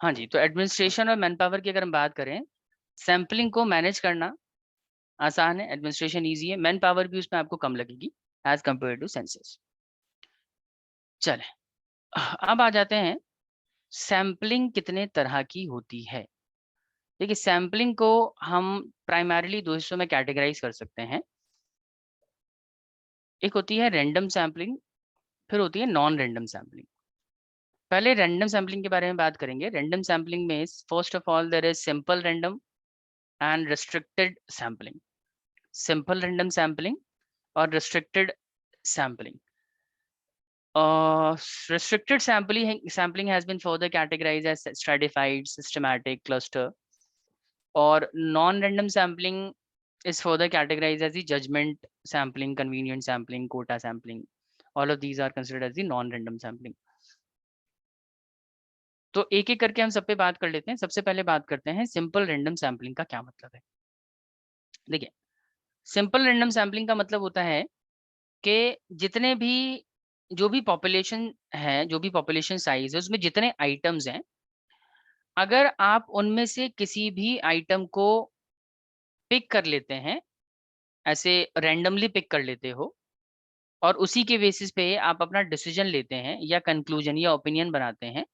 हाँ जी, तो एडमिनिस्ट्रेशन और मैन पावर की अगर हम बात करें, सैम्पलिंग को मैनेज करना आसान है, एडमिनिस्ट्रेशन ईजी है, मैन पावर भी उसमें आपको कम लगेगी एज कम्पेयर टू सेंसस। चले अब आ जाते हैं सैम्पलिंग कितने तरह की होती है। देखिए सैम्पलिंग को हम प्राइमरीली दो हिस्सों में कैटेगराइज कर सकते हैं, एक होती है रैंडम सैम्पलिंग, फिर होती है नॉन रैंडम सैम्पलिंग। पहले रैंडम सैम्पलिंग के बारे में बात करेंगे। रैंडम सैम्पलिंग में first of all there is simple random and restricted sampling. Simple random sampling और restricted sampling. Restricted sampling has been further categorized as stratified, systematic, cluster, or non-random sampling is further categorized as the judgment sampling, convenient sampling, quota sampling. All of these are considered as the non-random sampling. तो एक एक करके हम सब पे बात कर लेते हैं। सबसे पहले बात करते हैं सिंपल रैंडम सैम्पलिंग का क्या मतलब है। देखिए सिंपल रैंडम सैम्पलिंग का मतलब होता है कि जितने भी जो भी पॉपुलेशन है, जो भी पॉपुलेशन साइज है, उसमें जितने आइटम्स हैं, अगर आप उनमें से किसी भी आइटम को पिक कर लेते हैं, ऐसे रैंडमली पिक कर लेते हो, और उसी के बेसिस पे आप अपना डिसीजन लेते हैं या कंक्लूजन या ओपिनियन बनाते हैं,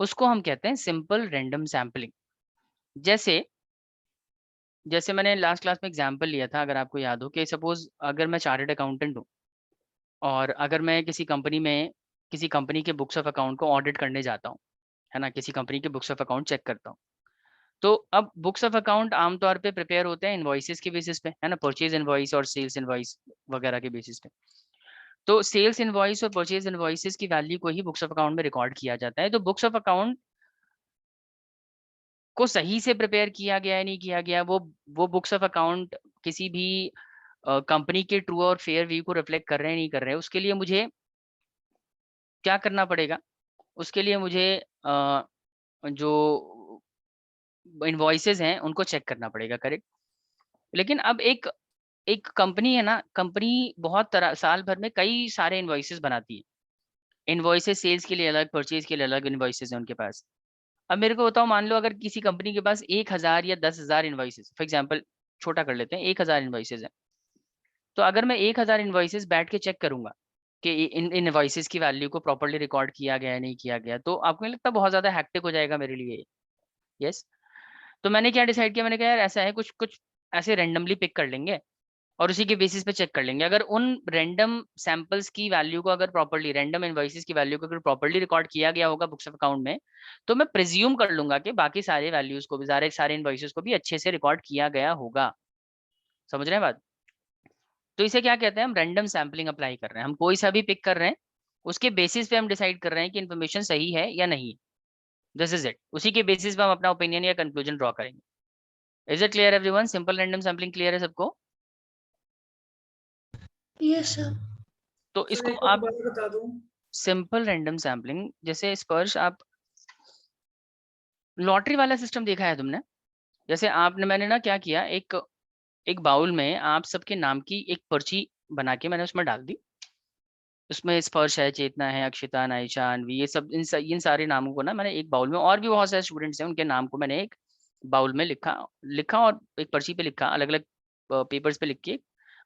उसको हम कहते हैं सिंपल रैंडम सैम्पलिंग। जैसे जैसे मैंने लास्ट क्लास में एग्जांपल लिया था, अगर आपको याद हो, कि सपोज अगर मैं चार्टर्ड अकाउंटेंट हूँ और अगर मैं किसी कंपनी में किसी कंपनी के बुक्स ऑफ अकाउंट को ऑडिट करने जाता हूँ, है ना, किसी कंपनी के बुक्स ऑफ अकाउंट चेक करता हूँ, तो अब बुक्स ऑफ अकाउंट आमतौर पे प्रिपेयर होते हैं इनवॉइसेस के बेसिस पे, है ना, परचेज इनवॉइस और सेल्स इनवॉइस वगैरह के बेसिस पे। तो सेल्स इनवॉइस और परचेज इनवॉइसेस की वैल्यू को ही बुक्स ऑफ अकाउंट में रिकॉर्ड किया जाता है। तो बुक्स ऑफ अकाउंट को सही से प्रिपेयर किया गया है नहीं किया गया, वो बुक्स ऑफ अकाउंट किसी भी कंपनी के ट्रू और फेयर व्यू को रिफ्लेक्ट कर रहे हैं नहीं कर रहे हैं, उसके लिए मुझे क्या करना पड़ेगा, उसके लिए मुझे जो इनवॉइसेस हैं उनको चेक करना पड़ेगा, करेक्ट। लेकिन अब एक एक कंपनी है ना, कंपनी बहुत तरह साल भर में कई सारे इनवॉइसेस बनाती है। इनवॉइसेस सेल्स के लिए अलग, परचेज के लिए अलग इनवॉइसेस हैं उनके पास। अब मेरे को बताओ, मान लो अगर किसी कंपनी के पास 1000 या 10,000 इनवॉइसेस, फॉर एग्जांपल छोटा कर लेते हैं, 1000 इनवॉइसेस हैं, तो अगर मैं 1000 इनवॉइसेस बैठ के चेक करूंगा कि इन इनवॉइसेस की वैल्यू को प्रॉपर्ली रिकॉर्ड किया गया है नहीं किया गया, तो आपको नहीं लगता बहुत ज्यादा हैक्टिक हो जाएगा मेरे लिए? यस। तो मैंने क्या डिसाइड किया, मैंने कहा यार ऐसा है, कुछ कुछ ऐसे रेंडमली पिक कर लेंगे और उसी के बेसिस पे चेक कर लेंगे। अगर उन रैंडम सैंपल्स की वैल्यू को अगर प्रॉपर्ली, रैंडम इनवॉइसेस की वैल्यू को अगर प्रॉपर्ली रिकॉर्ड किया गया होगा बुक्स ऑफ अकाउंट में, तो मैं प्रिज्यूम कर लूंगा कि बाकी सारे वैल्यूज को भी, सारे इनवॉइसेस को भी अच्छे से रिकॉर्ड किया गया होगा। समझ रहे हैं बात? तो इसे क्या कहते हैं, हम रैंडम सैम्पलिंग अप्लाई कर रहे हैं। हम कोई सा भी पिक कर रहे हैं, उसके बेसिस पे हम डिसाइड कर रहे हैं कि इन्फॉर्मेशन सही है या नहीं। This is it. उसी के बेसिस पे हम अपना ओपिनियन या कंक्लूजन ड्रॉ करेंगे। Is it clear everyone? Simple random sampling clear है सबको? Yes sir. तो सर इसको एक और आप बात बता दूं, सिंपल रैंडम सैम्पलिंग, जैसे स्पर्श आप लॉटरी वाला सिस्टम देखा है तुमने? जैसे आपने, मैंने ना क्या किया, एक एक बाउल में आप सबके नाम की एक पर्ची बना के मैंने उसमें डाल दी। उसमें स्पर्श है, चेतना है, अक्षिता, नायशा, अन्वी, ये सब इन सारे नामों को ना मैंने एक बाउल में, और भी बहुत सारे स्टूडेंट्स हैं उनके नाम को मैंने एक बाउल में लिखा लिखा और एक पर्ची पे लिखा, अलग अलग पेपर्स पे लिख के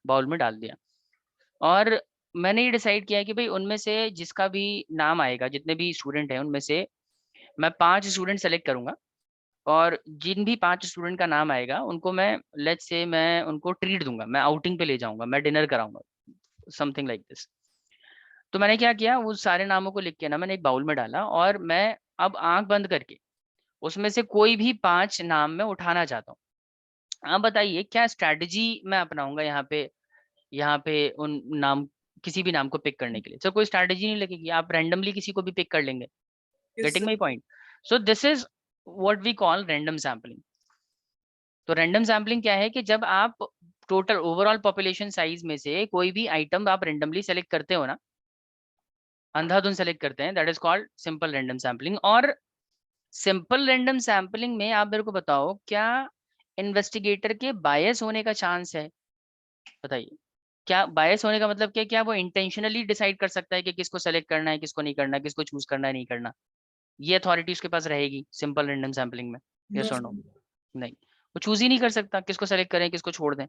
बाउल में डाल दिया। और मैंने ये डिसाइड किया कि भाई उनमें से जिसका भी नाम आएगा, जितने भी स्टूडेंट हैं उनमें से मैं 5 स्टूडेंट सेलेक्ट करूंगा, और जिन भी 5 स्टूडेंट का नाम आएगा उनको मैं, लेट्स से, मैं उनको ट्रीट दूंगा, मैं आउटिंग पे ले जाऊंगा, मैं डिनर कराऊंगा, समथिंग लाइक दिस। तो मैंने क्या किया, वो सारे नामों को लिख के ना मैंने एक बाउल में डाला, और मैं अब आंख बंद करके उसमें से कोई भी 5 नाम मैं उठाना चाहता हूँ। आप बताइए क्या स्ट्रैटेजी मैं अपनाऊंगा यहाँ पे उन नाम, किसी भी नाम को पिक करने के लिए। सर कोई स्ट्रैटेजी नहीं लगेगी, आप रैंडमली किसी को भी पिक कर लेंगे। Yes getting sir. My point? So this is what we call random sampling. तो रैंडम सैम्पलिंग क्या है कि जब आप टोटल ओवरऑल पॉपुलेशन साइज में से कोई भी आइटम आप रेंडमली सेलेक्ट करते हो ना, अंधाधुंध सेलेक्ट करते हैं, that is called simple random sampling. और सिंपल रैंडम सैम्पलिंग में आप मेरे को बताओ, क्या इन्वेस्टिगेटर के बायस होने का चांस है? बताइए, क्या बायस होने का मतलब क्या वो इंटेंशनली डिसाइड कर सकता है कि किसको सेलेक्ट करना है, किसको नहीं करना, किसको चूज करना है, नहीं करना? ये अथॉरिटी उसके पास रहेगी सिंपल रैंडम सैम्पलिंग में? नो यस और नो? सर। नहीं, वो चूज ही नहीं कर सकता किसको सेलेक्ट करें, किसको छोड़ दें।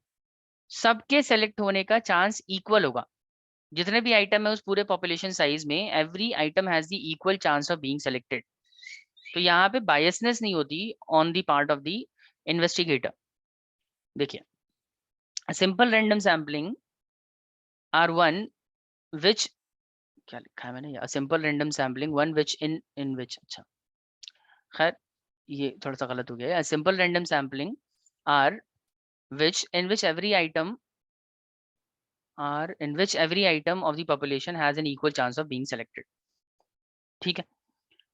सबके सेलेक्ट होने का चांस इक्वल होगा। जितने भी आइटम है उस पूरे पॉपुलेशन साइज में, every item has the equal chance of being selected. तो यहाँ पे बायसनेस नहीं होती on the part of the investigator. देखिए, simple random sampling are one which, क्या लिखा है मैंने, simple random sampling one which in which, अच्छा खैर ये थोड़ा सा गलत हो गया। Simple random sampling are which in which every item of the population has an equal chance of being selected। ठीक है,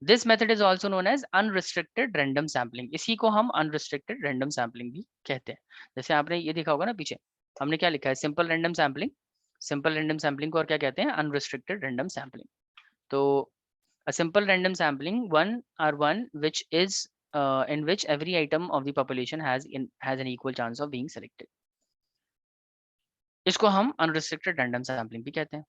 this method is also known as unrestricted random sampling. इसी को हम अनरिस्ट्रिक्टेड रैंडम सैम्पलिंग भी कहते हैं। जैसे आपने ये देखा होगा ना पीछे, हमने क्या लिखा है, simple random sampling. Simple random sampling को और क्या कहते हैं, अनरिस्ट्रिक्टेड रैंडम सैम्पलिंग। तो a simple random sampling one which is in which every item of the population has an equal chance of being selected। इसको हम अनरिस्ट्रिक्टेड रैंडम सैम्पलिंग भी कहते हैं।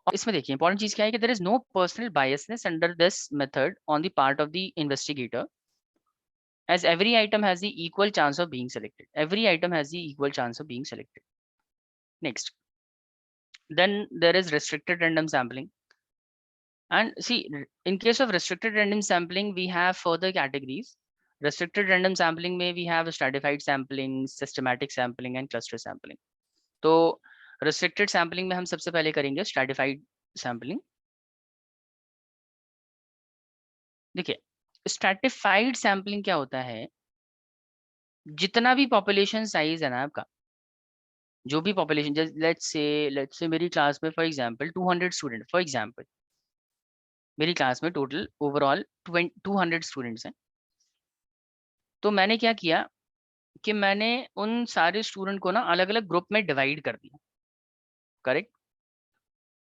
और इसमें देखिए इंपॉर्टेंट चीज क्या है कि there is no personal biasness under this method on the part of the investigator, as every item has the equal chance of being selected। Every item has the equal chance of being selected। Next, then there is restricted random sampling। And see, in case of restricted random sampling, we have further categories। Restricted random sampling में we have stratified sampling, systematic sampling and cluster sampling। तो restricted sampling में हम सबसे पहले करेंगे stratified sampling। देखिए, stratified sampling क्या होता है, जितना भी पॉपुलेशन साइज है ना आपका, जो भी पॉपुलेशन, लेट्स से मेरी क्लास में for example 200 student, for example मेरी क्लास में टोटल ओवरऑल 200 स्टूडेंट्स हैं। तो मैंने क्या किया कि मैंने उन सारे स्टूडेंट को ना अलग अलग ग्रुप में डिवाइड कर दिया। करेक्ट,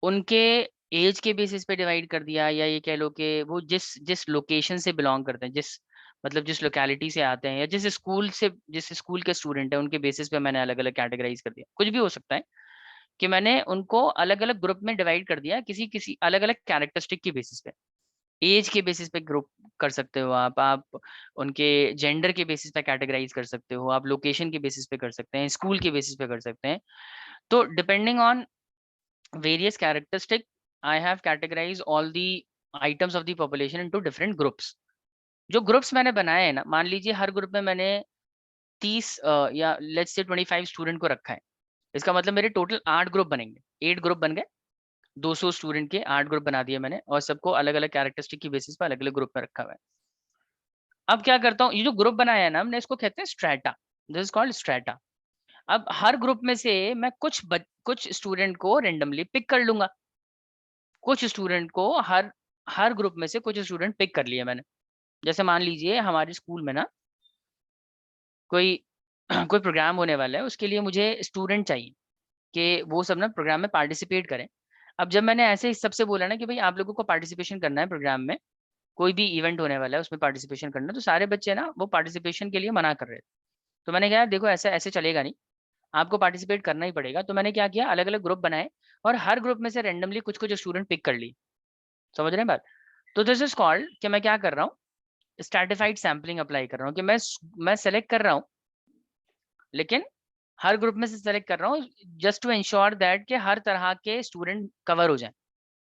उनके एज के बेसिस पे डिवाइड कर दिया, या ये कह लो कि वो जिस जिस लोकेशन से बिलोंग करते हैं, जिस लोकेलिटी से आते हैं, या जिस स्कूल के स्टूडेंट है उनके बेसिस पे मैंने अलग अलग कैटेगराइज कर दिया। कुछ भी हो सकता है कि मैंने उनको अलग अलग ग्रुप में डिवाइड कर दिया, किसी किसी अलग अलग कैरेक्टरिस्टिक की बेसिस पे। एज के बेसिस पे ग्रुप कर सकते हो आप उनके जेंडर के बेसिस पे कैटेगराइज कर सकते हो, आप लोकेशन के बेसिस पे कर सकते हैं, स्कूल के बेसिस पे कर सकते हैं। तो depending on various characteristic, I have categorized all the items of the population into different groups। जो ग्रुप्स मैंने बनाए हैं ना, मान लीजिए हर ग्रुप में मैंने 30 या लेट्स से 25 स्टूडेंट को रखा है। इसका मतलब मेरे टोटल 8 ग्रुप बनेंगे, 8 ग्रुप बन गए, 200 स्टूडेंट के 8 ग्रुप बना दिए मैंने, और सबको अलग अलग कैरेक्टरिस्टिक की बेसिस पर अलग अलग ग्रुप में रखा हुआ है। अब क्या करता हूँ, ये जो ग्रुप बनाया है ना हमने, इसको कहते हैं strata. This is called strata. अब हर ग्रुप में से मैं कुछ स्टूडेंट को रेंडमली पिक कर लूंगा, कुछ स्टूडेंट को हर ग्रुप में से कुछ स्टूडेंट पिक कर लिए मैंने। जैसे मान लीजिए हमारे स्कूल में ना कोई कोई प्रोग्राम होने वाला है, उसके लिए मुझे स्टूडेंट चाहिए कि वो सब ना प्रोग्राम में पार्टिसिपेट करें। अब जब मैंने ऐसे ही सबसे बोला ना कि भाई आप लोगों को पार्टिसिपेशन करना है प्रोग्राम में, कोई भी इवेंट होने वाला है उसमें पार्टिसिपेशन करना है, तो सारे बच्चे ना वो पार्टिसिपेशन के लिए मना कर रहे थे। तो मैंने कहा देखो ऐसा ऐसे चलेगा नहीं, आपको पार्टिसिपेट करना ही पड़ेगा। तो मैंने क्या किया, अलग अलग ग्रुप बनाए और हर ग्रुप में से रेंडमली कुछ कुछ स्टूडेंट पिक कर ली। समझ रहे हैं बात? तो दिस इज कॉल्ड कि मैं क्या कर रहा हूँ, स्ट्रैटिफाइड सैम्पलिंग अप्लाई कर रहा हूँ कि मैं सेलेक्ट कर रहा हूँ, लेकिन हर ग्रुप में से सेलेक्ट कर रहा हूँ जस्ट टू इंश्योर दैट कि हर तरह के स्टूडेंट कवर हो जाए,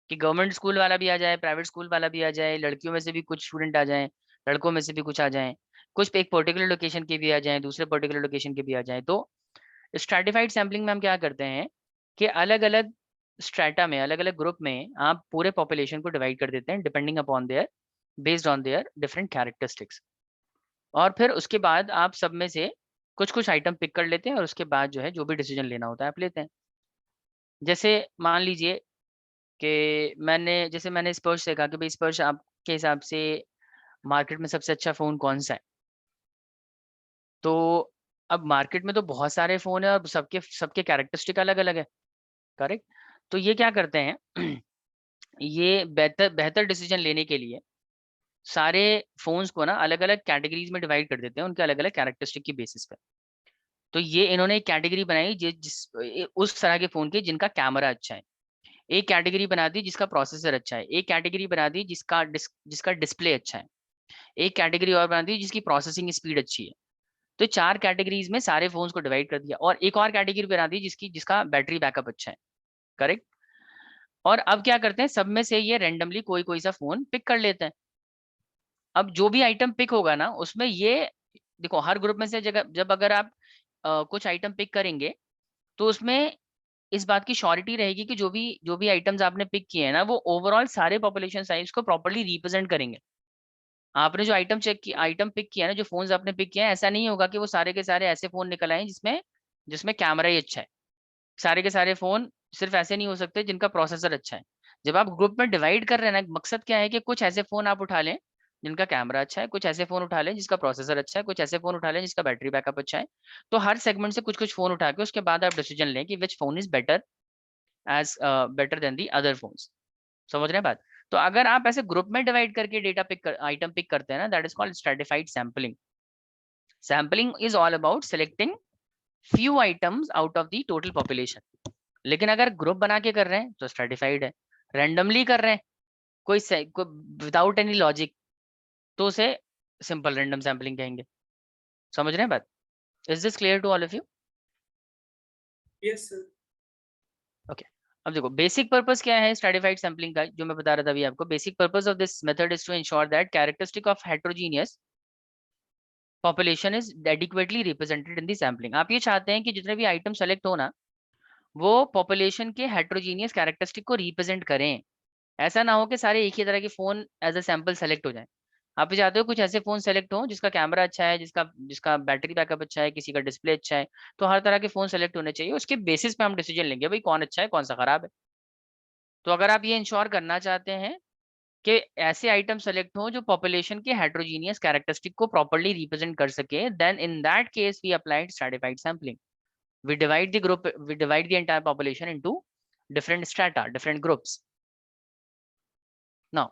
कि गवर्नमेंट स्कूल वाला भी आ जाए, प्राइवेट स्कूल वाला भी आ जाए, लड़कियों में से भी कुछ स्टूडेंट आ जाएं, लड़कों में से भी कुछ आ जाएं, कुछ एक पर्टिकुलर लोकेशन के भी आ जाएं, दूसरे पर्टिकुलर लोकेशन के भी आ जाएं। तो स्ट्रैटिफाइड सैम्पलिंग में हम क्या करते हैं कि अलग अलग स्ट्रैटा में, अलग अलग ग्रुप में आप पूरे पॉपुलेशन को डिवाइड कर देते हैं depending upon their, based on their different characteristics. और फिर उसके बाद आप सब में से कुछ कुछ आइटम पिक कर लेते हैं और उसके बाद जो है जो भी डिसीजन लेना होता है आप लेते हैं। जैसे मान लीजिए कि मैंने स्पर्श से कहा कि भाई स्पर्श आपके हिसाब से मार्केट में सबसे अच्छा फ़ोन कौन सा है? तो अब मार्केट में तो बहुत सारे फ़ोन है और सबके सबके कैरेक्टरिस्टिक अलग-अलग है, करेक्ट? तो ये क्या करते हैं ये बेहतर बेहतर डिसीजन लेने के लिए सारे फ़ोन्स को ना अलग-अलग कैटेगरीज़ में डिवाइड कर देते हैं, उनके अलग-अलग कैरेक्टरिस्टिक की बेसिस पे। तो ये इन्होंने एक कैटेगरी बनाई उस तरह के फ़ोन की जिनका कैमरा अच्छा है। एक कैटेगरी बना दी जिसका प्रोसेसर अच्छा है, एक कैटेगरी बना दी जिसका डिस्प्ले अच्छा है, एक कैटेगरी और बना दी जिसकी प्रोसेसिंग स्पीड अच्छी है। तो 4 कैटेगरीज़ में सारे फ़ोन्स को डिवाइड कर दिया और एक और कैटेगरी बना दी जिसका बैटरी बैकअप अच्छा है, करेक्ट? और अब क्या करते हैं, सब में से ये रैंडमली कोई-कोई सा फ़ोन पिक कर लेते हैं। अब जो भी आइटम पिक होगा ना उसमें ये देखो हर ग्रुप में से जब अगर आप कुछ आइटम पिक करेंगे, तो उसमें इस बात की श्योरिटी रहेगी कि जो भी आइटम्स आपने पिक किए हैं ना, वो ओवरऑल सारे पॉपुलेशन साइज को प्रॉपर्ली रिप्रेजेंट करेंगे। आपने जो आइटम पिक किया है ना, जो फ़ोन्स आपने पिक किए हैं, ऐसा नहीं होगा कि वो सारे के सारे ऐसे फ़ोन निकल आए जिसमें जिसमें कैमरा ही अच्छा है। सारे के सारे फ़ोन सिर्फ़ ऐसे नहीं हो सकते जिनका प्रोसेसर अच्छा है। जब आप ग्रुप में डिवाइड कर रहे हैं ना, मकसद क्या है कि कुछ ऐसे फ़ोन आप उठा लें, जिनका कैमरा अच्छा है, कुछ ऐसे फ़ोन उठा लें जिसका प्रोसेसर अच्छा है, कुछ ऐसे फ़ोन उठा लें जिसका बैटरी बैकअप अच्छा है। तो हर सेगमेंट से कुछ-कुछ फ़ोन उठा के उसके बाद आप डिसीजन लें कि which phone is better than the other phones. समझ रहे हैं बात? तो अगर आप ऐसे ग्रुप में डिवाइड करके आइटम पिक करते हैं ना, that is called stratified sampling. Sampling is all about selecting few items out of the total population. लेकिन अगर ग्रुप बना के कर रहे हैं तो स्ट्रैटिफाइड है। रैंडमली कर रहे हैं कोई विदाउट एनी लॉजिक, तो उसे सिंपल रैंडम सैंपलिंग कहेंगे। समझ रहे हैं बात? Is this clear to all of you? Yes sir. Okay. अब देखो बेसिक पर्पस क्या है स्ट्रैटिफाइड सैंपलिंग का, जो मैं बता रहा था अभी आपको। Basic purpose of this method is to ensure that characteristic of heterogeneous population is adequately represented in the sampling. आप ये चाहते हैं कि जितने भी आइटम सेलेक्ट हो ना, वो पॉपुलेशन के हेटेरोजेनियस कैरेक्टरिस्टिक को रिप्रेजेंट करें। ऐसा ना हो कि सारे एक ही तरह के phone as a sample select हो जाएं। आप ये चाहते हो कुछ ऐसे फोन सेलेक्ट हो जिसका कैमरा अच्छा है, जिसका जिसका बैटरी बैकअप अच्छा है, किसी का डिस्प्ले अच्छा है। तो हर तरह के फोन सेलेक्ट होने चाहिए, उसके बेसिस पे हम डिसीजन लेंगे भाई कौन अच्छा है कौन सा खराब है। तो अगर आप ये इंश्योर करना चाहते हैं कि ऐसे आइटम सेलेक्ट हो जो पॉपुलेशन के हेटेरोजेनियस कैरेक्टरिस्टिक को प्रॉपर्ली रिप्रेजेंट कर सके, then in that case we applied stratified sampling. We divide the entire population into different strata, different groups. Now,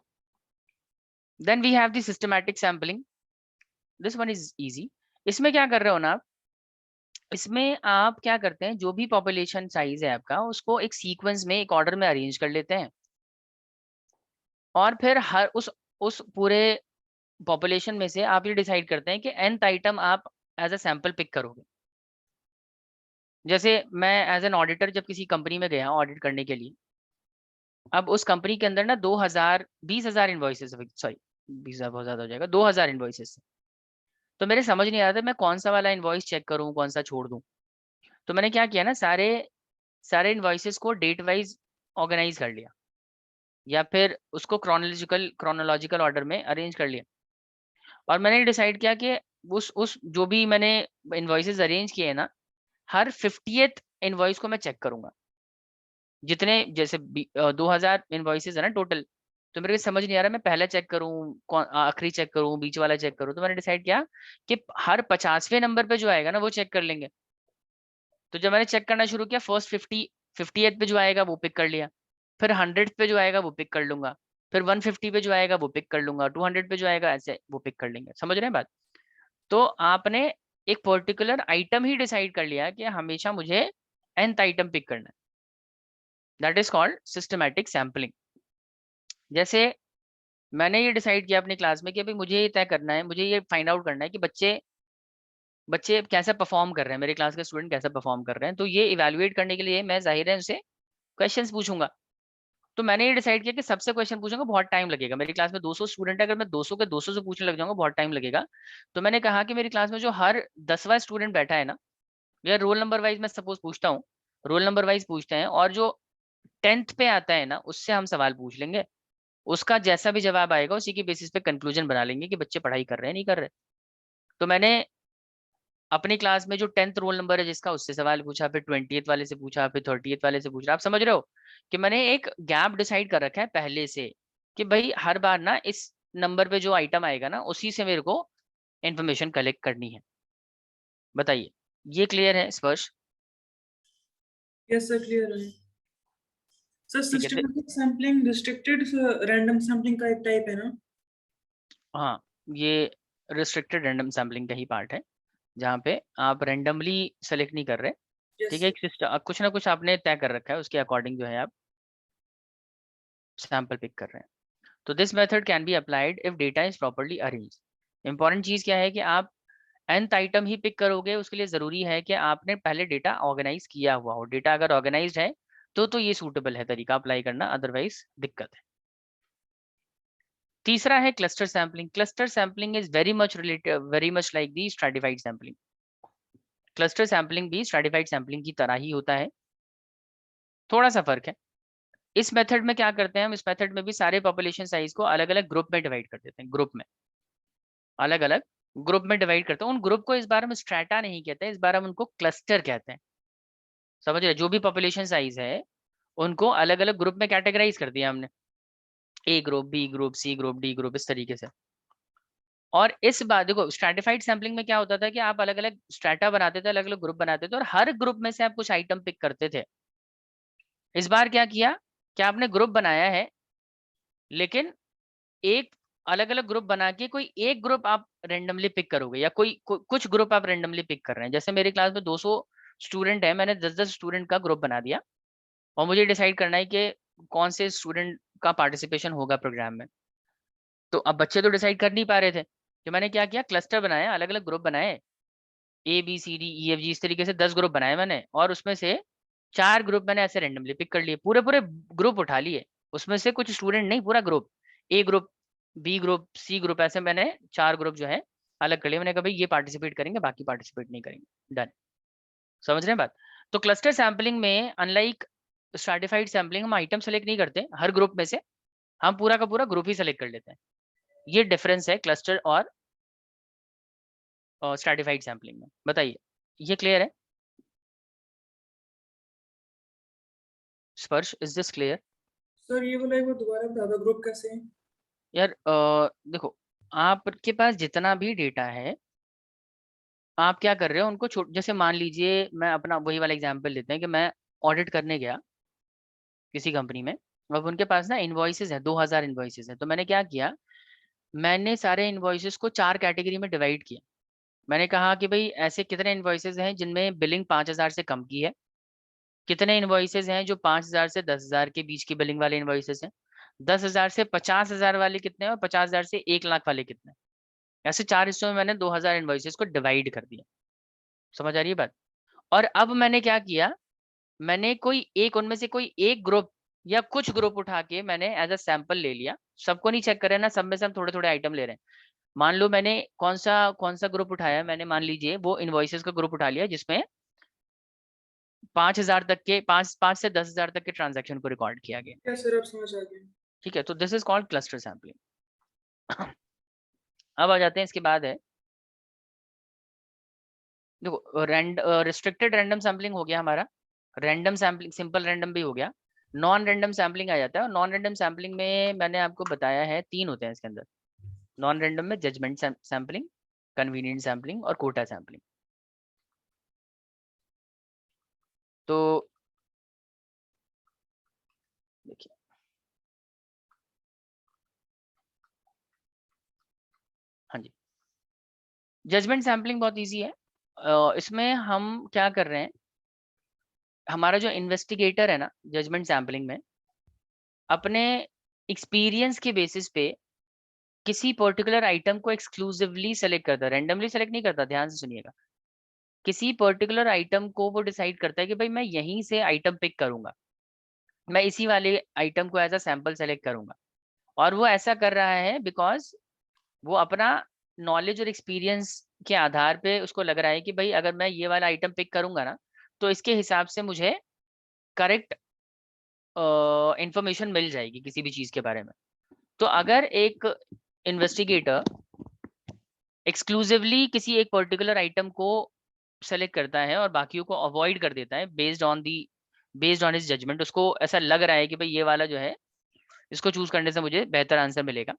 then we have the systematic sampling. This one is easy. इसमें क्या कर रहे हो ना आप, इसमें आप क्या करते हैं, जो भी पॉपुलेशन साइज है आपका उसको एक सीक्वेंस में एक ऑर्डर में अरेंज कर लेते हैं और फिर हर उस पूरे पॉपुलेशन में से आप ये डिसाइड करते हैं कि nth आइटम आप एज अ सैंपल पिक करोगे। जैसे मैं एज एन ऑडिटर जब किसी कंपनी में गया ऑडिट करने के लिए, अब उस कंपनी के अंदर ना 20,000 इन्वॉइसेस, सॉरी 20,000 बहुत ज्यादा हो जाएगा, 2,000 इन्वॉइसेस। तो मेरे समझ नहीं आ रहा था मैं कौन सा वाला इन्वॉइस चेक करूं, कौन सा छोड़ दूं। तो मैंने क्या किया ना, सारे सारे इन्वॉइसेस को डेट वाइज ऑर्गेनाइज कर लिया, या फिर उसको क्रोनोलॉजिकल ऑर्डर में अरेंज कर लिया। और मैंने डिसाइड किया कि उस जो भी मैंने इन्वॉइसेस अरेंज किए हैं ना, हर 50th इनवॉइस को मैं चेक करूंगा। जितने जैसे 2000 इनवॉइसेस है ना टोटल, तो मेरे को समझ नहीं आ रहा मैं पहला चेक करूं, कौन आखिरी चेक करूं, बीच वाला चेक करूं। तो मैंने डिसाइड किया कि हर 50वें नंबर पे जो आएगा ना वो चेक कर लेंगे। तो जब मैंने चेक करना शुरू किया, फर्स्ट 50th पे जो आएगा वो पिक कर लिया, फिर 100 पे जो आएगा वो पिक कर लूंगा, फिर 150 पे जो आएगा वो पिक कर लूंगा, 200 पे जो आएगा ऐसे वो पिक कर लेंगे। समझ रहे हैं बात? तो आपने एक पर्टिकुलर आइटम ही डिसाइड कर लिया कि हमेशा मुझे nth आइटम पिक करना है। That is called systematic sampling. जैसे मैंने ये डिसाइड किया अपनी क्लास में कि भाई मुझे ये तय करना है, मुझे ये फाइंड आउट करना है कि बच्चे बच्चे कैसा परफॉर्म कर रहे हैं, मेरे क्लास के स्टूडेंट कैसा परफॉर्म कर रहे हैं। तो ये इवेलुएट करने के लिए मैं जाहिर है उनसे क्वेश्चंस पूछूंगा। तो मैंने ये डिसाइड किया कि सबसे क्वेश्चन पूछूंगा, बहुत टाइम लगेगा। मेरी क्लास में 200 स्टूडेंट है, अगर मैं 200 के 200 से पूछने लग जाऊंगा बहुत टाइम लगेगा। तो मैंने कहा कि मेरी क्लास में जो हर 10वां स्टूडेंट बैठा है ना, या रोल नंबर वाइज मैं सपोज पूछता हूँ, रोल नंबर वाइज पूछते हैं, और जो 10th पे आता है ना उससे हम सवाल पूछ लेंगे। उसका जैसा भी जवाब आएगा उसी की बेसिस पे कंक्लूजन बना लेंगे कि बच्चे पढ़ाई कर रहे हैं नहीं कर रहे। तो मैंने अपनी क्लास में जो 10th रोल नंबर है जिसका, उससे सवाल पूछा, फिर 20th वाले से पूछा, फिर 30th वाले से पूछा। आप समझ रहे हो कि मैंने एक गैप डिसाइड कर रखा है पहले से कि भाई हर बार ना इस नंबर पे जो आइटम आएगा ना उसी से मेरे को इंफॉर्मेशन कलेक्ट करनी है। बताइए, ये क्लियर है स्पर्श? यस सर, क्लियर है सर। ठीक है। Systematic sampling restricted random sampling का एक टाइप है ना? हाँ, ये रिस्ट्रिक्टेड रैंडम सैम्पलिंग का ही पार्ट है जहाँ पे आप रैंडमली सेलेक्ट नहीं कर रहे। यस ठीक है, सर। एक सिस्टम कुछ ना कुछ आपने तय कर रखा है, उसके अकॉर्डिंग जो है आप सैंपल पिक कर रहे हैं। तो this method can be applied if data is properly arrange. Important चीज क्या है कि आप nth आइटम ही पिक करोगे, उसके लिए जरूरी है कि आपने पहले डेटा ऑर्गेनाइज किया हुआ हो। डेटा अगर ऑर्गेनाइज है तो ये सूटेबल है तरीका अप्लाई करना, अदरवाइज दिक्कत है। तीसरा है cluster sampling. Cluster sampling is very much like the stratified sampling. Cluster sampling भी स्ट्रैटिफाइड सैम्पलिंग की तरह ही होता है, थोड़ा सा फर्क है। इस मेथड में क्या करते हैं हम, इस मेथड में भी सारे पॉपुलेशन साइज को अलग अलग ग्रुप में डिवाइड कर देते हैं। ग्रुप में अलग अलग ग्रुप में डिवाइड करते हैं। उन ग्रुप को इस बार हम स्ट्रैटा नहीं कहते हैं, इस बार हम उनको क्लस्टर कहते हैं। समझ रहे? जो भी पॉपुलेशन साइज है उनको अलग अलग ग्रुप में कैटेगराइज कर दिया हमने, A group, B group, C group, D group, इस तरीके से। और इस बार देखो, स्ट्रैटिफाइड सैम्पलिंग में क्या होता था कि आप अलग अलग स्ट्रैटा बनाते थे, अलग अलग ग्रुप बनाते थे, और हर ग्रुप में से आप कुछ आइटम पिक करते थे। इस बार क्या किया कि आपने ग्रुप बनाया है, लेकिन एक अलग अलग ग्रुप बना के कोई एक ग्रुप आप रेंडमली पिक करोगे, या कुछ ग्रुप आप रेंडमली पिक कर रहे हैं। जैसे मेरी क्लास में 200 स्टूडेंट है, मैंने 10-10 स्टूडेंट का ग्रुप बना दिया, और मुझे डिसाइड करना है कि कौन से स्टूडेंट का पार्टिसिपेशन होगा प्रोग्राम में। तो अब बच्चे तो डिसाइड कर नहीं पा रहे थे, तो मैंने क्या किया, क्लस्टर बनाया, अलग अलग ग्रुप बनाए, ABCDEFG इस तरीके से 10 ग्रुप बनाए मैंने, और उसमें से 4 ग्रुप मैंने ऐसे रेंडमली पिक कर लिए, पूरे पूरे ग्रुप उठा लिए। उसमें से कुछ स्टूडेंट नहीं, पूरा group, A group, B group, C group, ऐसे मैंने 4 ग्रुप जो है अलग कर लिए। मैंने कहा भाई ये पार्टिसिपेट करेंगे, बाकी पार्टिसिपेट नहीं करेंगे। डन। समझ रहे हैं बात? तो क्लस्टर सैम्पलिंग में अनलाइक स्ट्रैटिफाइड सैम्पलिंग, हम आइटम सेलेक्ट नहीं करते हर ग्रुप में से, हम पूरा का पूरा ग्रुप ही सेलेक्ट कर लेते हैं। ये डिफरेंस है क्लस्टर और स्ट्रैटिफाइड सैम्पलिंग में। बताइए, ये क्लियर है स्पर्श? Is this clear? सर ये बोला एक बार दोबारा बता दो, ग्रुप कैसे है? यार देखो, आपके पास जितना भी डेटा है, आप क्या कर रहे हो उनको जैसे मान लीजिए, मैं अपना वही वाला एग्जांपल लेते हैं कि मैं ऑडिट करने गया किसी कंपनी में। अब उनके पास ना इन्वॉइसेस है, 2000 इन्वॉइसेस है। तो मैंने क्या किया, मैंने सारे इन्वॉइसेस को 4 कैटेगरी में डिवाइड किया। मैंने कहा कि भाई ऐसे कितने इन्वॉइसेस हैं जिनमें बिलिंग 5000 से कम की है, कितने इन्वॉइसेस हैं जो 5000 से 10,000 के बीच की बिलिंग वाले इन्वॉइसेस हैं, 10,000 से 50,000 वाले कितने हैं, और 50,000 से 1,00,000 वाले कितने हैं। ऐसे 4 हिस्सों में मैंने 2000 इन्वॉइसेस को डिवाइड कर दिया। समझ आ रही है बात? और अब मैंने क्या किया, मैंने कोई एक उनमें से कोई एक ग्रुप या कुछ ग्रुप उठा के मैंने एज अ सैंपल ले लिया। सबको नहीं चेक कर रहे ना, सब में से हम थोड़े थोड़े आइटम ले रहे हैं। मान लो मैंने कौन सा ग्रुप उठाया, मैंने मान लीजिए वो इन्वॉइसेस का ग्रुप उठा लिया जिसमें 5,000 तक के, 5 से 10,000 तक के ट्रांजेक्शन को रिकॉर्ड किया गया। क्या सर, अब समझ आ गया। ठीक है, तो this is called cluster sampling. अब आ जाते हैं, इसके बाद है देखो रिस्ट्रिक्टेड रैंडम सैम्पलिंग हो गया हमारा, रैंडम सैम्पलिंग, सिंपल रैंडम भी हो गया, नॉन रैंडम सैम्पलिंग आ जाता है। और नॉन रैंडम सैम्पलिंग में मैंने आपको बताया है 3 होते हैं इसके अंदर। नॉन रैंडम में जजमेंट सैम्पलिंग, कन्वीनियंट सैम्पलिंग और कोटा सैम्पलिंग। तो देखिए, हाँ जी, जजमेंट सैम्पलिंग बहुत इजी है। इसमें हम क्या कर रहे हैं, हमारा जो इन्वेस्टिगेटर है ना जजमेंट सैम्पलिंग में, अपने एक्सपीरियंस के बेसिस पे किसी पर्टिकुलर आइटम को एक्सक्लूसिवली सेलेक्ट करता है, रैंडमली सेलेक्ट नहीं करता, ध्यान से सुनिएगा। किसी पर्टिकुलर आइटम को वो डिसाइड करता है कि भाई मैं यहीं से आइटम पिक करूंगा, मैं इसी वाले आइटम को एज अ सैंपल सेलेक्ट करूंगा। और वो ऐसा कर रहा है बिकॉज वो अपना नॉलेज और एक्सपीरियंस के आधार पे उसको लग रहा है कि भाई अगर मैं ये वाला आइटम पिक करूंगा ना, तो इसके हिसाब से मुझे करेक्ट इंफॉर्मेशन मिल जाएगी किसी भी चीज के बारे में। तो अगर एक इन्वेस्टिगेटर एक्सक्लूसिवली किसी एक पर्टिकुलर आइटम को सेलेक्ट करता है और बाकियों को अवॉइड कर देता है बेस्ड ऑन हिज जजमेंट, उसको ऐसा लग रहा है कि भाई ये वाला जो है इसको चूज करने से मुझे बेहतर आंसर मिलेगा,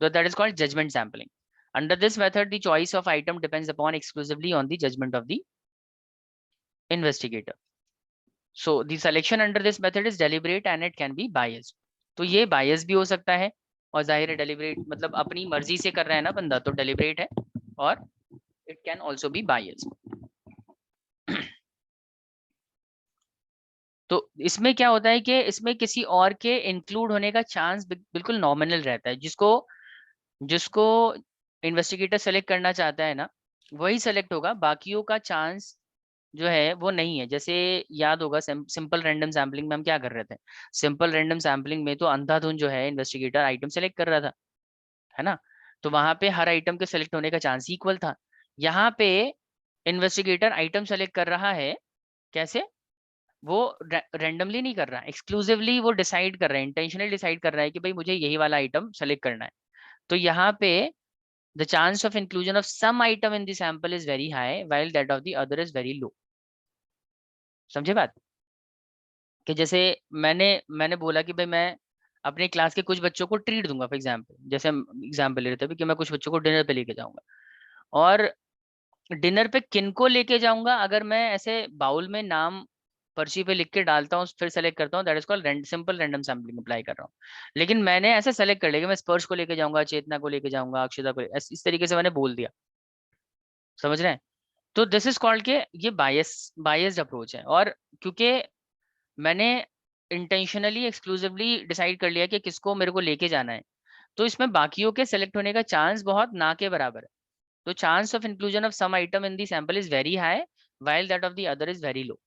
तो that is called judgement sampling. Under this method the choice of item depends upon exclusively on the judgement of the investigator. So the selection under this method is deliberate and it can be biased. तो ये बायस भी हो सकता है, और जाहिर है deliberate मतलब अपनी मर्जी से कर रहा है ना बंदा, तो डेलिब्रेट है, और it can also be biased. तो इसमें क्या होता है कि इसमें किसी और के इंक्लूड होने का चांस बिल्कुल नॉमिनल रहता है। जिसको जिसको इन्वेस्टिगेटर सेलेक्ट करना चाहता है ना, वही सेलेक्ट होगा, बाकियों का चांस जो है वो नहीं है। जैसे याद होगा सिंपल रैंडम सैम्पलिंग में हम क्या कर रहे थे, सिंपल रैंडम सैम्पलिंग में तो अंधाधुंध जो है इन्वेस्टिगेटर आइटम सेलेक्ट कर रहा था, है ना। तो वहां पे हर आइटम के सेलेक्ट होने का चांस इक्वल था। यहाँ पे इन्वेस्टिगेटर आइटम सेलेक्ट कर रहा है, कैसे, वो रैंडमली नहीं कर रहा, एक्सक्लूसिवली वो डिसाइड कर रहा है, इंटेंशनली डिसाइड कर रहा है कि भाई मुझे यही वाला आइटम सेलेक्ट करना है। तो यहाँ पे the chance of inclusion of some item in the sample is very high while that of the other is very low. समझे बात, कि जैसे मैंने मैंने बोला कि भाई मैं अपने क्लास के कुछ बच्चों को ट्रीट दूंगा, फॉर एग्जाम्पल, जैसे हम एग्जाम्पल ले रहे थे कि मैं कुछ बच्चों को डिनर पे लेके जाऊंगा, और डिनर पे किन को लेके जाऊंगा, अगर मैं ऐसे बाउल में नाम पर्ची पे लिख के डालता हूँ फिर सेलेक्ट करता हूँ, that is called simple random sampling apply कर रहा हूँ। लेकिन मैंने ऐसे सेलेक्ट कर लिया कि मैं स्पर्श को लेके जाऊंगा, चेतना को लेके जाऊंगा, अक्षता को इस तरीके से मैंने बोल दिया, समझ रहे हैं। तो दिस इज कॉल्ड के ये बायस्ड अप्रोच है। और क्योंकि मैंने इंटेंशनली एक्सक्लूसिवली डिसाइड कर लिया कि किसको मेरे को लेके जाना है, तो इसमें बाकियों के सेलेक्ट होने का चांस बहुत ना के बराबर है। तो chance of inclusion of some item in the sample is very high while that of the other is very low.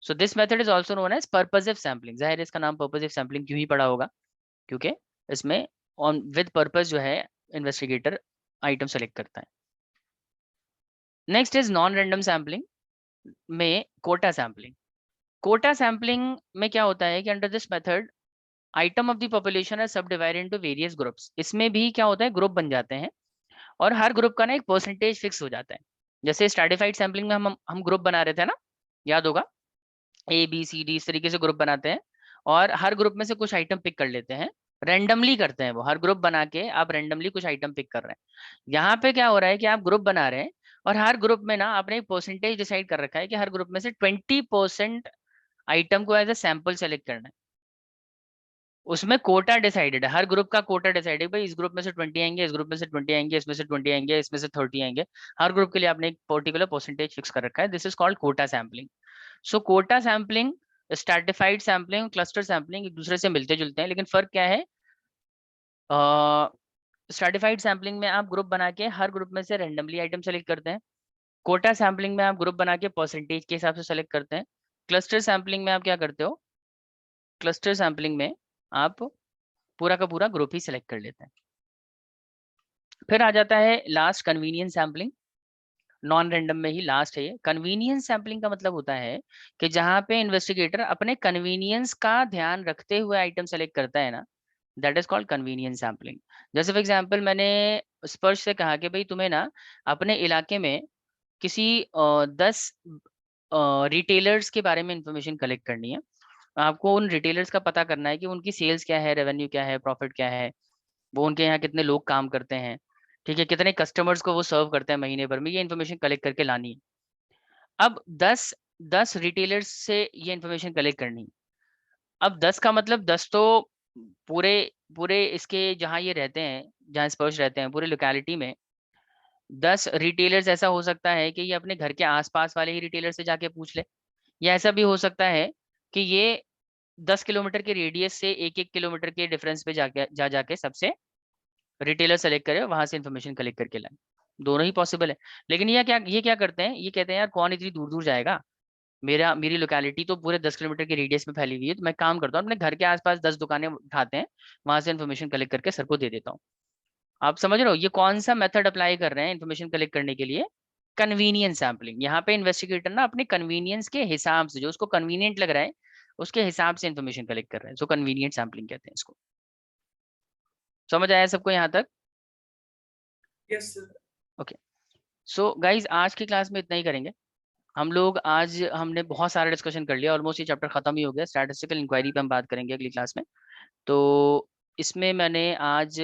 So this method is also known as purposive sampling. जाहिर है इसका नाम purposive sampling क्यों ही पड़ा होगा, क्योंकि इसमें on with purpose जो है इन्वेस्टिगेटर आइटम सेलेक्ट करता है। Next is non random sampling में कोटा सैम्पलिंग। कोटा सैम्पलिंग में क्या होता है कि under this method item of the population है सब डिवाइडेड इनटू वेरियस ग्रुप्स। इसमें भी क्या होता है, ग्रुप बन जाते हैं, और हर ग्रुप का ना एक परसेंटेज फिक्स हो जाता है। जैसे स्ट्रैटिफाइड सैम्पलिंग में हम ग्रुप बना रहे थे ना, याद होगा, ABCD इस तरीके से ग्रुप बनाते हैं, और हर ग्रुप में से कुछ आइटम पिक कर लेते हैं, रेंडमली करते हैं वो, हर ग्रुप बना के आप रेंडमली कुछ आइटम पिक कर रहे हैं। यहाँ पे क्या हो रहा है कि आप ग्रुप बना रहे हैं, और हर ग्रुप में ना आपने एक परसेंटेज डिसाइड कर रखा है कि हर ग्रुप में से 20% आइटम को एज ए सैंपल सेलेक्ट करना है। उसमें कोटा डिसाइडेड है, हर ग्रुप का कोटा डिसाइडेड है, भाई इस ग्रुप में से 20 आएंगे, इस ग्रुप में से 20 आएंगे, इसमें से 20 आएंगे, इसमें से 30 आएंगे। हर ग्रुप के लिए आपने एक पर्टिकुलर परसेंटेज फिक्स कर रखा है। This is called quota sampling. So quota sampling, stratified sampling, cluster sampling एक दूसरे से मिलते जुलते हैं, लेकिन फर्क क्या है, स्ट्रैटिफाइड सैम्पलिंग में आप ग्रुप बना के हर ग्रुप में से रेंडमली आइटम सेलेक्ट करते हैं। कोटा सैम्पलिंग में आप ग्रुप बना के परसेंटेज के हिसाब से सेलेक्ट करते हैं। क्लस्टर सैम्पलिंग में आप क्या करते हो, क्लस्टर सैम्पलिंग में आप पूरा का पूरा ग्रुप ही सेलेक्ट कर लेते हैं। फिर आ जाता है last convenience sampling, non random में ही लास्ट है ये। कन्वीनियंस सैम्पलिंग का मतलब होता है कि जहां पे इन्वेस्टिगेटर अपने कन्वीनियंस का ध्यान रखते हुए आइटम सेलेक्ट करता है ना, that is called convenience sampling. जैसे फॉर एग्जांपल मैंने स्पर्श से कहा कि भाई तुम्हें ना अपने इलाके में किसी 10 रिटेलर्स के बारे में इंफॉर्मेशन कलेक्ट करनी है। आपको उन रिटेलर्स का पता करना है कि उनकी सेल्स क्या है, रेवेन्यू क्या है, प्रॉफिट क्या है, वो उनके यहाँ कितने लोग काम करते हैं, ठीक है, कितने कस्टमर्स को वो सर्व करते हैं महीने भर में, ये इन्फॉर्मेशन कलेक्ट करके लानी है। अब 10 रिटेलर्स से ये इन्फॉर्मेशन कलेक्ट करनी है। अब 10 का मतलब 10 तो पूरे पूरे इसके जहाँ ये रहते हैं, जहाँ स्पर्श रहते हैं, पूरे लोकेलिटी में 10 रिटेलर्स ऐसा हो सकता है कि ये अपने घर के आसपास वाले ही रिटेलर से जाके पूछ ले, या ऐसा भी हो सकता है कि ये 10 किलोमीटर के रेडियस से 1-1 किलोमीटर के डिफरेंस पे जाके सबसे रिटेलर सेलेक्ट करे, वहां से इन्फॉर्मेशन कलेक्ट करके लाए। दोनों ही पॉसिबल है। लेकिन ये क्या करते हैं, ये कहते हैं यार कौन इतनी दूर दूर जाएगा, मेरी लोकेलिटी तो पूरे 10 किलोमीटर के रेडियस में फैली हुई है, तो मैं काम करता हूँ अपने घर के आसपास 10 दुकानें उठाते हैं, वहां से इन्फॉर्मेशन कलेक्ट करके सर को दे देता हूँ। आप समझ रहे हो ये कौन सा मेथड अप्लाई कर रहे हैं इन्फॉर्मेशन कलेक्ट करने के लिए? Convenience sampling. यहाँ पे इन्वेस्टिगेटर ना अपने कन्वीनियंस के हिसाब से, जो उसको कन्वीनियंट लग रहा है उसके हिसाब से इन्फॉर्मेशन कलेक्ट कर रहे हैं, सो कन्वीनियंट सैम्पलिंग कहते हैं इसको। समझ आया सबको यहाँ तक? Yes sir. Okay, so guys आज की क्लास में इतना ही करेंगे हम लोग। आज हमने बहुत सारा डिस्कशन कर लिया, ऑलमोस्ट ये चैप्टर खत्म ही हो गया। स्टैटिस्टिकल इंक्वायरी पे हम बात करेंगे अगली क्लास में। तो इसमें मैंने आज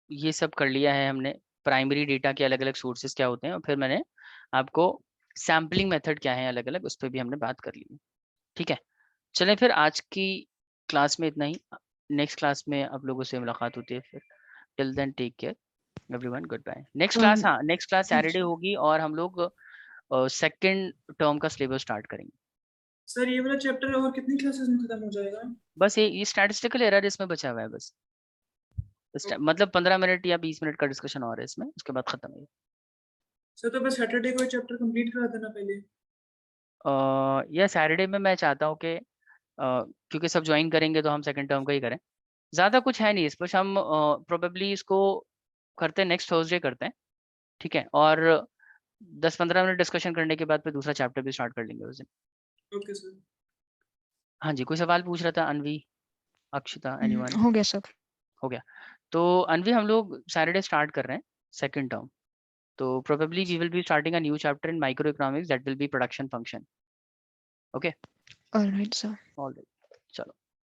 ये सब कर लिया है हमने, प्राइमरी डेटा के अलग अलग सोर्सेज क्या होते हैं, और फिर मैंने आपको सैम्पलिंग मेथड क्या है अलग अलग, उस पर भी हमने बात कर ली है। ठीक है, चलें फिर आज की क्लास में इतना ही। नेक्स्ट क्लास में आप लोगों से मुलाकात होती है फिर। Till then take care everyone, goodbye. Next class, हाँ नेक्स्ट क्लास सैटरडे होगी और हम लोग सेकेंड टर्म का सिलेबस स्टार्ट करेंगे। सर ये वाला चैप्टर और कितनी क्लासेस में खत्म हो जाएगा? बस ये स्टैटिस्टिकल एरर इसमें बचा हुआ है बस। मतलब 15 मिनट या 20 मिनट का डिस्कशन और है इसमें, उसके बाद खत्म है। सर तो बस सैटरडे को चैप्टर कंप्लीट करा देना पहले। या सैटरडे में मैं चाहता हूँ कि क्योंकि सब ज्वाइन करेंगे तो हम सेकंड टर्म का ही करें। ज़्यादा कुछ है नहीं इस पर, हम प्रोबेबली इसको करते हैं नेक्स्ट थर्सडे करते हैं, ठीक है। और 10-15 मिनट डिस्कशन करने के बाद फिर दूसरा चैप्टर भी स्टार्ट कर लेंगे उस दिन। Okay sir. हाँ जी, कोई सवाल पूछ रहा था? अनवी, अक्षिता, एनीवन? हो गया सर। हो गया। तो अनवी हम लोग सैटरडे स्टार्ट कर रहे हैं सेकंड टर्म, तो probably we will be starting a new chapter in micro economics that will be production function. Okay, alright sir. Alright, चलो।